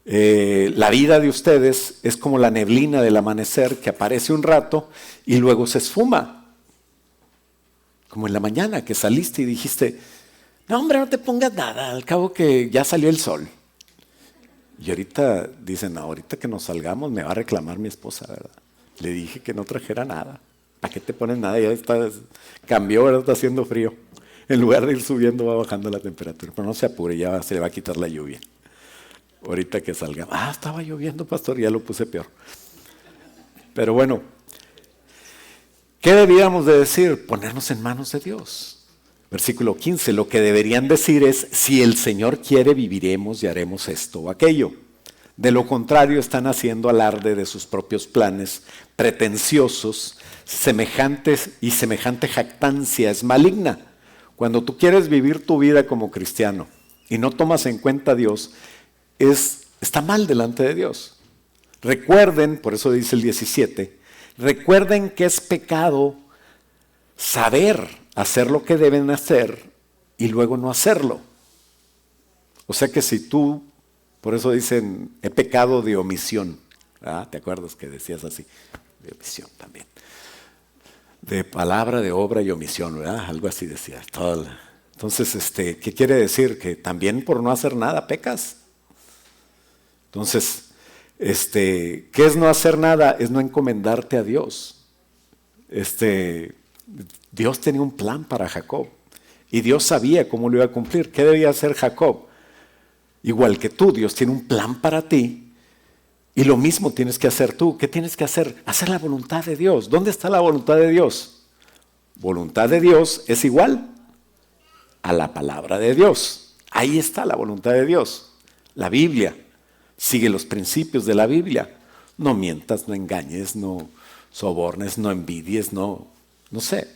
La vida de ustedes es como la neblina del amanecer que aparece un rato y luego se esfuma. Como en la mañana que saliste y dijiste, no hombre, no te pongas nada, al cabo que ya salió el sol. Y ahorita dicen, no, ahorita que nos salgamos me va a reclamar mi esposa, ¿verdad? Le dije que no trajera nada. ¿Para qué te pones nada? Ya cambió, ahora está haciendo frío. En lugar de ir subiendo, va bajando la temperatura. Pero no se apure, ya se le va a quitar la lluvia. Ahorita que salga. Estaba lloviendo, pastor, ya lo puse peor. Pero bueno, ¿qué debíamos de decir? Ponernos en manos de Dios. Versículo 15, lo que deberían decir es, si el Señor quiere, viviremos y haremos esto o aquello. De lo contrario, están haciendo alarde de sus propios planes, pretenciosos, semejantes, y semejante jactancia es maligna. Cuando tú quieres vivir tu vida como cristiano y no tomas en cuenta a Dios, está mal delante de Dios. Recuerden, por eso dice el 17, recuerden que es pecado saber hacer lo que deben hacer y luego no hacerlo. O sea que si tú, por eso dicen, he pecado de omisión. ¿Te acuerdas que decías así? De omisión también. De palabra, de obra y omisión, ¿verdad? Algo así decía. Entonces, ¿qué quiere decir? Que también por no hacer nada pecas. Entonces, ¿qué es no hacer nada? Es no encomendarte a Dios. Dios tenía un plan para Jacob y Dios sabía cómo lo iba a cumplir. ¿Qué debía hacer Jacob? Igual que tú, Dios tiene un plan para ti y lo mismo tienes que hacer tú. ¿Qué tienes que hacer? Hacer la voluntad de Dios. ¿Dónde está la voluntad de Dios? Voluntad de Dios es igual a la palabra de Dios. Ahí está la voluntad de Dios. La Biblia. Sigue los principios de la Biblia. No mientas, no engañes, no sobornes, no envidies, no sé.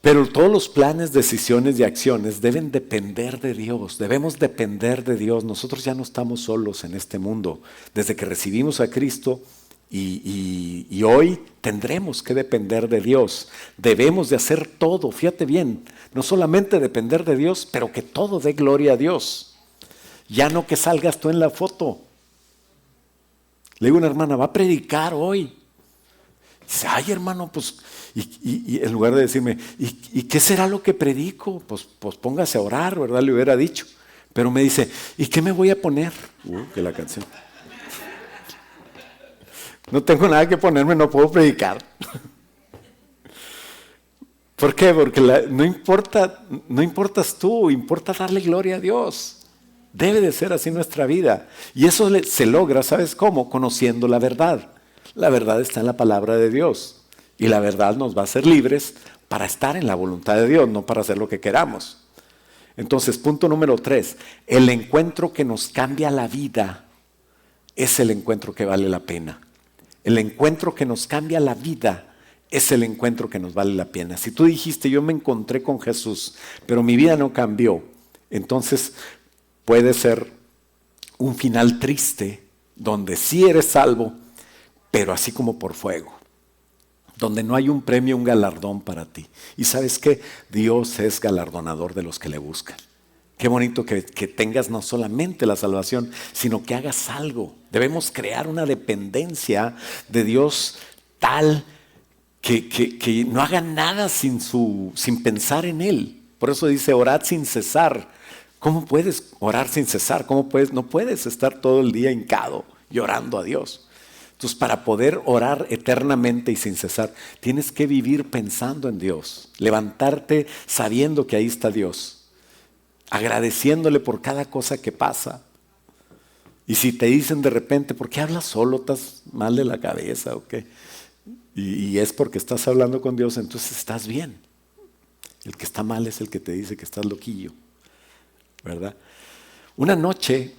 Pero todos los planes, decisiones y acciones deben depender de Dios. Debemos depender de Dios. Nosotros ya no estamos solos en este mundo. Desde que recibimos a Cristo y hoy tendremos que depender de Dios. Debemos de hacer todo, fíjate bien, no solamente depender de Dios, pero que todo dé gloria a Dios. Ya no que salgas tú en la foto. Le digo a una hermana, va a predicar hoy. Dice, ay hermano, pues, y en lugar de decirme, ¿y qué será lo que predico? Pues póngase a orar, ¿verdad? Le hubiera dicho. Pero me dice, ¿y qué me voy a poner? Que la canción. No tengo nada que ponerme, no puedo predicar. ¿Por qué? Porque no importas tú, importa darle gloria a Dios. Debe de ser así nuestra vida. Y eso se logra, ¿sabes cómo? Conociendo la verdad. La verdad está en la palabra de Dios. Y la verdad nos va a hacer libres para estar en la voluntad de Dios, no para hacer lo que queramos. Entonces, punto número 3. El encuentro que nos cambia la vida es el encuentro que vale la pena. El encuentro que nos cambia la vida es el encuentro que nos vale la pena. Si tú dijiste, yo me encontré con Jesús, pero mi vida no cambió, entonces puede ser un final triste, donde sí eres salvo, pero así como por fuego. Donde no hay un premio, un galardón para ti. Y ¿sabes qué? Dios es galardonador de los que le buscan. Qué bonito que tengas no solamente la salvación, sino que hagas algo. Debemos crear una dependencia de Dios tal que no haga nada sin pensar en Él. Por eso dice, orad sin cesar. ¿Cómo puedes orar sin cesar? No puedes estar todo el día hincado llorando a Dios. Entonces, para poder orar eternamente y sin cesar, tienes que vivir pensando en Dios, levantarte sabiendo que ahí está Dios, agradeciéndole por cada cosa que pasa. Y si te dicen de repente, ¿por qué hablas solo? ¿Estás mal de la cabeza o qué? Y es porque estás hablando con Dios, entonces estás bien. El que está mal es el que te dice que estás loquillo, ¿verdad? Una noche,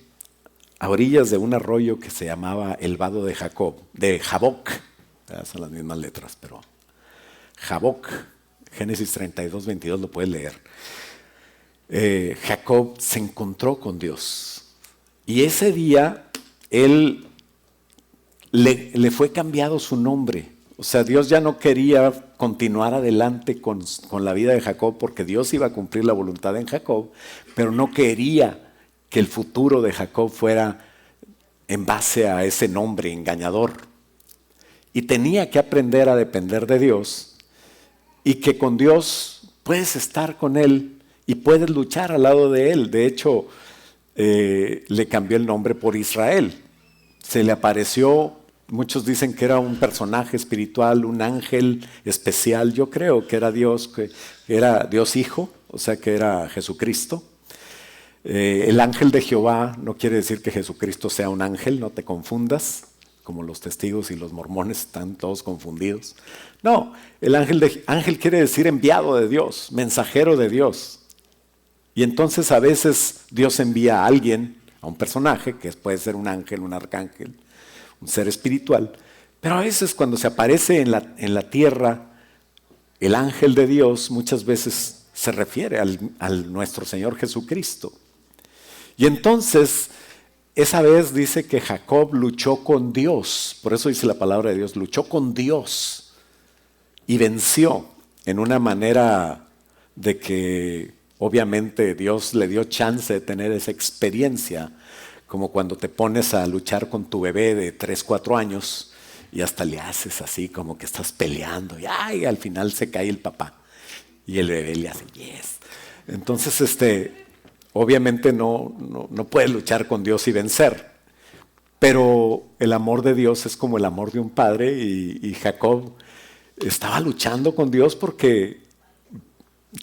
a orillas de un arroyo que se llamaba el Vado de Jaboc, son las mismas letras, pero Jaboc, Génesis 32, 22, lo puedes leer. Jacob se encontró con Dios y ese día él le fue cambiado su nombre. O sea, Dios ya no quería continuar adelante con la vida de Jacob porque Dios iba a cumplir la voluntad en Jacob, pero no quería que el futuro de Jacob fuera en base a ese nombre engañador. Y tenía que aprender a depender de Dios y que con Dios puedes estar con Él y puedes luchar al lado de Él. De hecho, le cambió el nombre por Israel. Se le apareció Muchos dicen que era un personaje espiritual, un ángel especial. Yo creo que era Dios, que era Dios Hijo, o sea que era Jesucristo. El ángel de Jehová no quiere decir que Jesucristo sea un ángel, no te confundas, como los testigos y los mormones están todos confundidos. No, el ángel quiere decir enviado de Dios, mensajero de Dios. Y entonces a veces Dios envía a alguien, a un personaje, que puede ser un ángel, un arcángel, un ser espiritual, pero a veces cuando se aparece en la tierra, el ángel de Dios muchas veces se refiere al nuestro Señor Jesucristo. Y entonces, esa vez dice que Jacob luchó con Dios, por eso dice la palabra de Dios, luchó con Dios y venció en una manera de que obviamente Dios le dio chance de tener esa experiencia, como cuando te pones a luchar con tu bebé de 3, 4 años y hasta le haces así como que estás peleando y ¡ay! Al final se cae el papá y el bebé le hace yes. Entonces obviamente no puedes luchar con Dios y vencer, pero el amor de Dios es como el amor de un padre y Jacob estaba luchando con Dios porque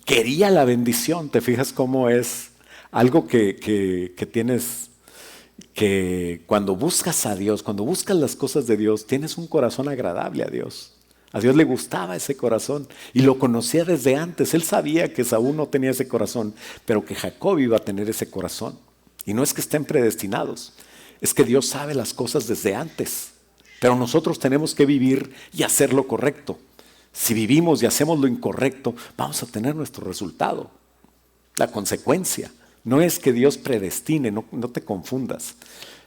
quería la bendición. ¿Te fijas cómo es algo que tienes? Que cuando buscas a Dios, cuando buscas las cosas de Dios, tienes un corazón agradable a Dios. A Dios le gustaba ese corazón y lo conocía desde antes. Él sabía que Saúl no tenía ese corazón, pero que Jacob iba a tener ese corazón. Y no es que estén predestinados, es que Dios sabe las cosas desde antes. Pero nosotros tenemos que vivir y hacer lo correcto. Si vivimos y hacemos lo incorrecto, vamos a tener nuestro resultado, la consecuencia. No es que Dios predestine, no te confundas.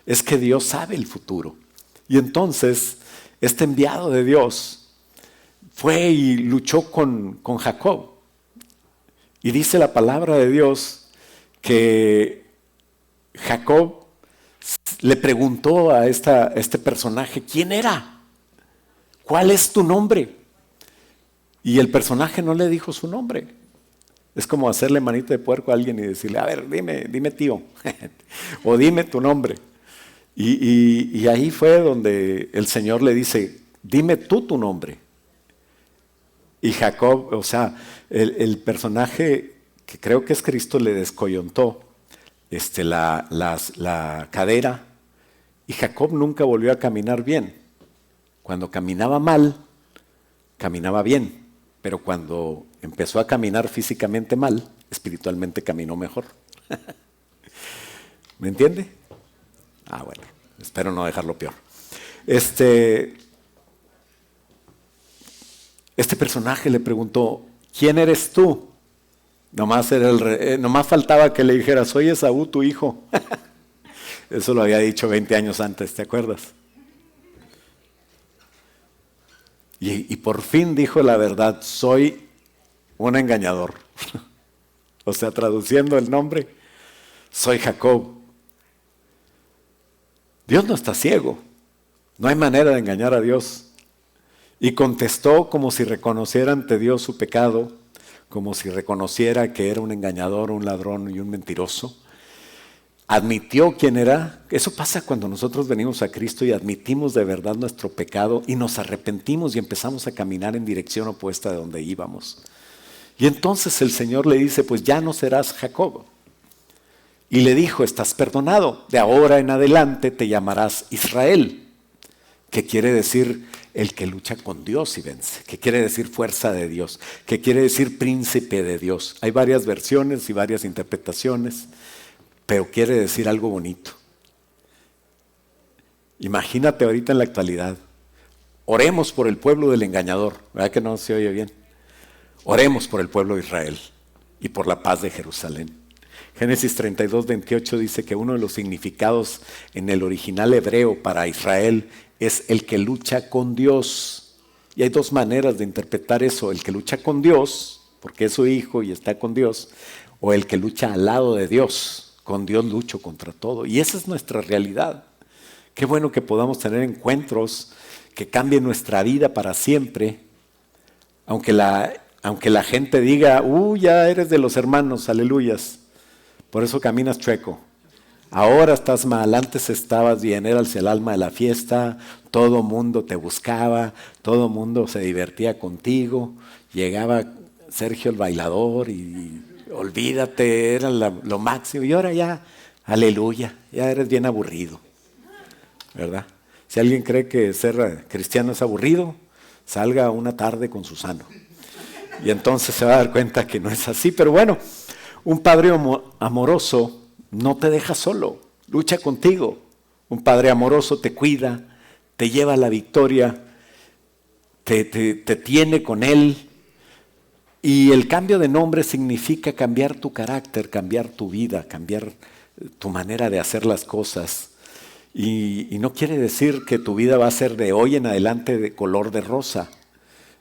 Es que Dios sabe el futuro. Y entonces, este enviado de Dios fue y luchó con Jacob. Y dice la palabra de Dios que Jacob le preguntó a este personaje, ¿quién era? ¿Cuál es tu nombre? Y el personaje no le dijo su nombre. Es como hacerle manita de puerco a alguien y decirle, a ver, dime tío, o dime tu nombre. Y ahí fue donde el Señor le dice, dime tú tu nombre. Y Jacob, o sea, el personaje que creo que es Cristo le descoyontó la cadera y Jacob nunca volvió a caminar bien. Cuando caminaba mal, caminaba bien, pero cuando empezó a caminar físicamente mal, espiritualmente caminó mejor. ¿Me entiende? Bueno, espero no dejarlo peor. Este personaje le preguntó, ¿quién eres tú? Nomás faltaba que le dijera, soy Esaú, tu hijo. Eso lo había dicho 20 años antes, ¿te acuerdas? Y por fin dijo la verdad, soy un engañador. O sea, traduciendo el nombre, soy Jacob. Dios no está ciego, no hay manera de engañar a Dios. Y contestó como si reconociera ante Dios su pecado, como si reconociera que era un engañador, un ladrón y un mentiroso. Admitió quién era. Eso pasa cuando nosotros venimos a Cristo y admitimos de verdad nuestro pecado y nos arrepentimos y empezamos a caminar en dirección opuesta de donde íbamos. Y entonces el Señor le dice, pues ya no serás Jacob. Y le dijo, estás perdonado, de ahora en adelante te llamarás Israel, que quiere decir el que lucha con Dios y vence, que quiere decir fuerza de Dios, que quiere decir príncipe de Dios. Hay varias versiones y varias interpretaciones, pero quiere decir algo bonito. Imagínate ahorita en la actualidad, oremos por el pueblo del engañador, ¿verdad que no se oye bien? Oremos por el pueblo de Israel y por la paz de Jerusalén. Génesis 32, 28 dice que uno de los significados en el original hebreo para Israel es el que lucha con Dios. Y hay dos maneras de interpretar eso, el que lucha con Dios, porque es su hijo y está con Dios, o el que lucha al lado de Dios. Con Dios lucho contra todo. Y esa es nuestra realidad. Qué bueno que podamos tener encuentros que cambien nuestra vida para siempre, aunque la gente diga, ya eres de los hermanos, aleluyas, por eso caminas chueco. Ahora estás mal, antes estabas bien, eras el alma de la fiesta, todo mundo te buscaba, todo mundo se divertía contigo, llegaba Sergio el bailador y olvídate, era lo máximo. Y ahora ya, aleluya, ya eres bien aburrido, ¿verdad? Si alguien cree que ser cristiano es aburrido, salga una tarde con Susano. Y entonces se va a dar cuenta que no es así. Pero bueno, un padre amoroso no te deja solo, lucha contigo. Un padre amoroso te cuida, te lleva a la victoria, te tiene con él. Y el cambio de nombre significa cambiar tu carácter, cambiar tu vida, cambiar tu manera de hacer las cosas. Y no quiere decir que tu vida va a ser de hoy en adelante de color de rosa.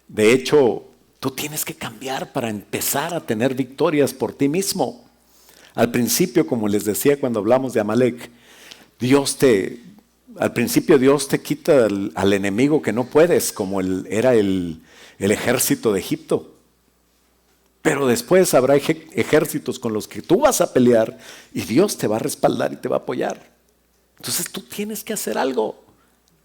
De hecho, tú tienes que cambiar para empezar a tener victorias por ti mismo. Al principio, como les decía cuando hablamos de Amalek, al principio Dios te quita al enemigo que no puedes, como era el ejército de Egipto. Pero después habrá ejércitos con los que tú vas a pelear y Dios te va a respaldar y te va a apoyar. Entonces tú tienes que hacer algo,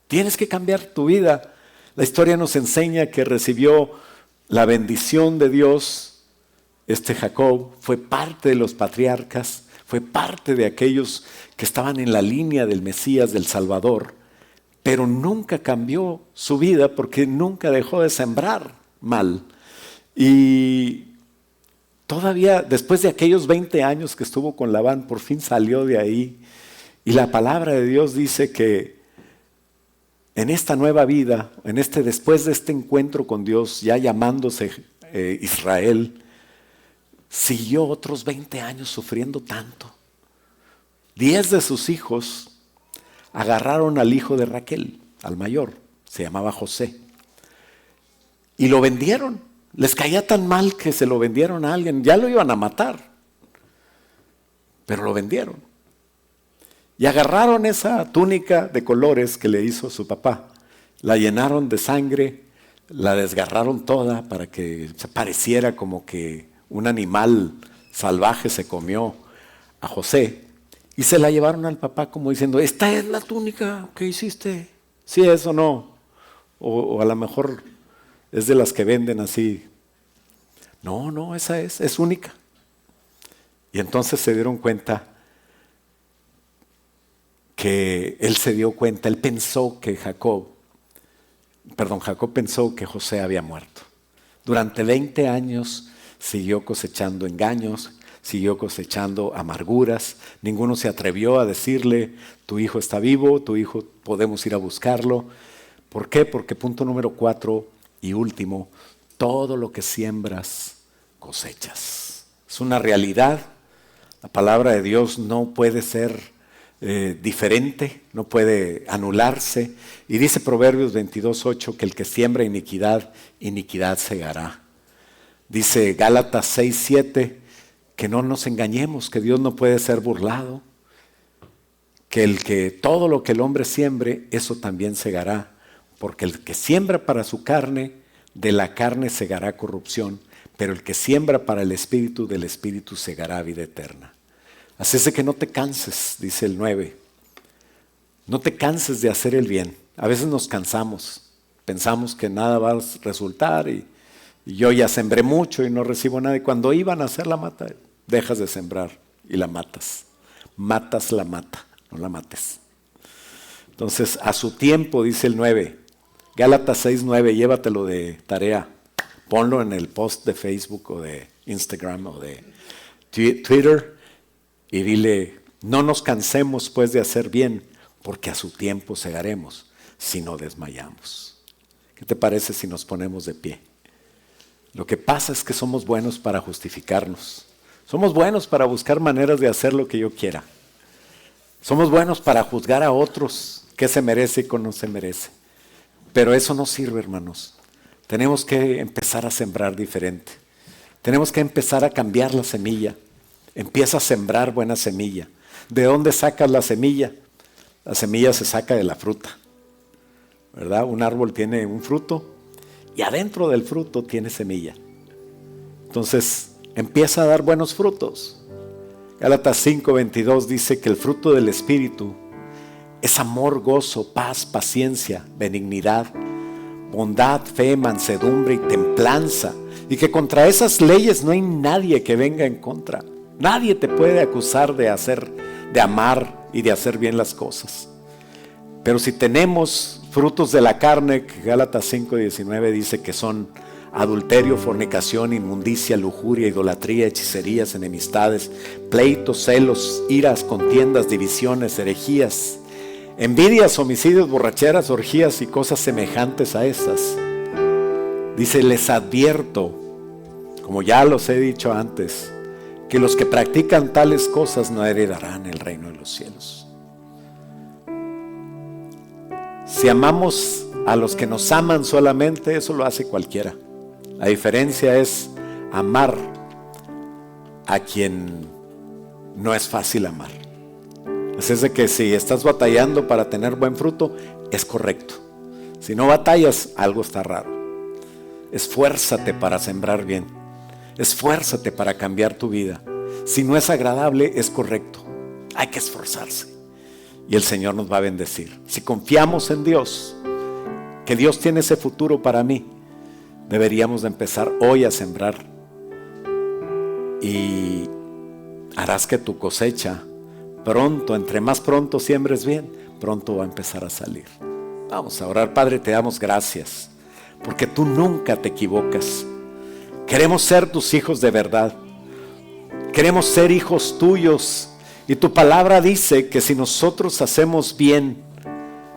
tienes que cambiar tu vida. La historia nos enseña que recibió la bendición de Dios. Jacob fue parte de los patriarcas, fue parte de aquellos que estaban en la línea del Mesías, del Salvador, pero nunca cambió su vida porque nunca dejó de sembrar mal. Y todavía después de aquellos 20 años que estuvo con Labán, por fin salió de ahí. Y la palabra de Dios dice que en esta nueva vida, después de este encuentro con Dios, ya llamándose Israel, siguió otros 20 años sufriendo tanto. 10 de sus hijos agarraron al hijo de Raquel, al mayor, se llamaba José, y lo vendieron. Les caía tan mal que se lo vendieron a alguien, ya lo iban a matar, pero lo vendieron. Y agarraron esa túnica de colores que le hizo su papá, la llenaron de sangre, la desgarraron toda para que se pareciera como que un animal salvaje se comió a José, y se la llevaron al papá como diciendo, esta es la túnica que hiciste, ¿sí es o no? O a lo mejor es de las que venden así. No, esa es única. Y entonces se dieron cuenta que él pensó que Jacob pensó que José había muerto. Durante 20 años siguió cosechando engaños, siguió cosechando amarguras. Ninguno se atrevió a decirle, tu hijo está vivo, tu hijo podemos ir a buscarlo. ¿Por qué? Porque punto número 4 y último, todo lo que siembras, cosechas. Es una realidad. La palabra de Dios no puede ser diferente, no puede anularse. Y dice Proverbios 22:8 que el que siembra iniquidad, iniquidad segará. Dice Gálatas 6:7 que no nos engañemos, que Dios no puede ser burlado, que todo lo que el hombre siembre, eso también segará, porque el que siembra para su carne, de la carne segará corrupción, pero el que siembra para el Espíritu, del Espíritu segará vida eterna. Así es de que no te canses, dice el 9. No te canses de hacer el bien. A veces nos cansamos, pensamos que nada va a resultar y yo ya sembré mucho y no recibo nada. Y cuando iban a hacer la mata, dejas de sembrar y la matas. Matas la mata, no la mates. Entonces, a su tiempo, dice el 9. Gálatas 6:9, llévatelo de tarea. Ponlo en el post de Facebook o de Instagram o de Twitter. Y dile, no nos cansemos pues de hacer bien, porque a su tiempo segaremos si no desmayamos. ¿Qué te parece si nos ponemos de pie? Lo que pasa es que somos buenos para justificarnos. Somos buenos para buscar maneras de hacer lo que yo quiera. Somos buenos para juzgar a otros qué se merece y qué no se merece. Pero eso no sirve, hermanos. Tenemos que empezar a sembrar diferente. Tenemos que empezar a cambiar la semilla. Empieza a sembrar buena semilla. ¿De dónde sacas la semilla? La semilla se saca de la fruta, ¿verdad? Un árbol tiene un fruto y adentro del fruto tiene semilla. Entonces, empieza a dar buenos frutos. Gálatas 5:22 dice que el fruto del Espíritu es amor, gozo, paz, paciencia, benignidad, bondad, fe, mansedumbre y templanza. Y que contra esas leyes no hay nadie que venga en contra. Nadie te puede acusar de amar y de hacer bien las cosas. Pero si tenemos frutos de la carne, que Gálatas 5:19 dice que son adulterio, fornicación, inmundicia, lujuria, idolatría, hechicerías, enemistades, pleitos, celos, iras, contiendas, divisiones, herejías, envidias, homicidios, borracheras, orgías y cosas semejantes a estas. Dice, les advierto, como ya los he dicho antes, que los que practican tales cosas no heredarán el reino de los cielos. Si amamos a los que nos aman solamente, eso lo hace cualquiera. La diferencia es amar a quien no es fácil amar. Así es de que si estás batallando para tener buen fruto, es correcto. Si no batallas, algo está raro. Esfuérzate para sembrar bien. Esfuérzate para cambiar tu vida. Si no es agradable, es correcto. Hay que esforzarse. Y el Señor nos va a bendecir. Si confiamos en Dios, que Dios tiene ese futuro para mí, deberíamos de empezar hoy a sembrar. Y harás que tu cosecha pronto, entre más pronto siembres bien, pronto va a empezar a salir. Vamos a orar. Padre, te damos gracias, porque tú nunca te equivocas. Queremos ser tus hijos de verdad. Queremos ser hijos tuyos. Y tu palabra dice que si nosotros hacemos bien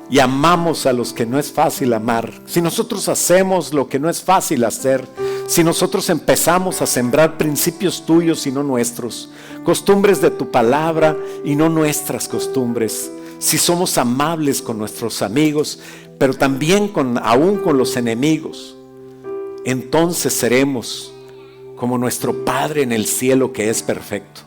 y amamos a los que no es fácil amar, si nosotros hacemos lo que no es fácil hacer, si nosotros empezamos a sembrar principios tuyos y no nuestros, costumbres de tu palabra y no nuestras costumbres, si somos amables con nuestros amigos, pero también aún con los enemigos, entonces seremos como nuestro Padre en el cielo, que es perfecto.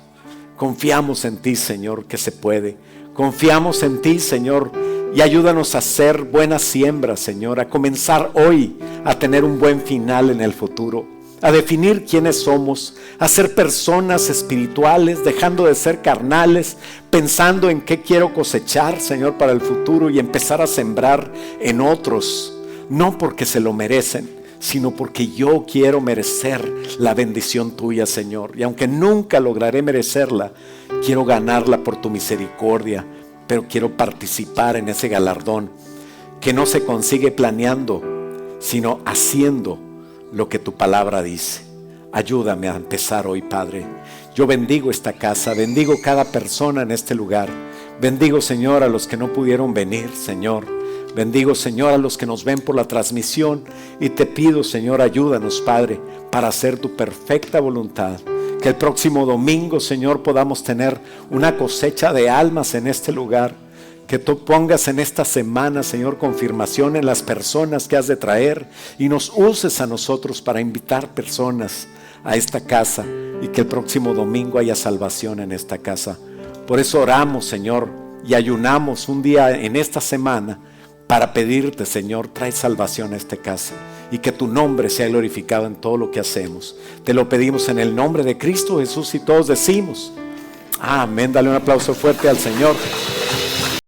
Confiamos en ti, Señor, que se puede. Confiamos en ti, Señor, y ayúdanos a hacer buenas siembras, Señor, a comenzar hoy a tener un buen final en el futuro, a definir quiénes somos, a ser personas espirituales, dejando de ser carnales, pensando en qué quiero cosechar, Señor, para el futuro, y empezar a sembrar en otros, no porque se lo merecen, sino porque yo quiero merecer la bendición tuya, Señor. Y aunque nunca lograré merecerla, quiero ganarla por tu misericordia, pero quiero participar en ese galardón que no se consigue planeando, sino haciendo lo que tu palabra dice. Ayúdame a empezar hoy, Padre. Yo bendigo esta casa, bendigo cada persona en este lugar. Bendigo, Señor, a los que no pudieron venir, Señor. Bendigo, Señor, a los que nos ven por la transmisión, y te pido, Señor, ayúdanos, Padre, para hacer tu perfecta voluntad. Que el próximo domingo, Señor, podamos tener una cosecha de almas en este lugar. Que tú pongas en esta semana, Señor, confirmación en las personas que has de traer, y nos uses a nosotros para invitar personas a esta casa, y que el próximo domingo haya salvación en esta casa. Por eso oramos, Señor, y ayunamos un día en esta semana para pedirte, Señor, trae salvación a esta casa, y que tu nombre sea glorificado en todo lo que hacemos. Te lo pedimos en el nombre de Cristo Jesús, y todos decimos amén. Dale un aplauso fuerte al Señor.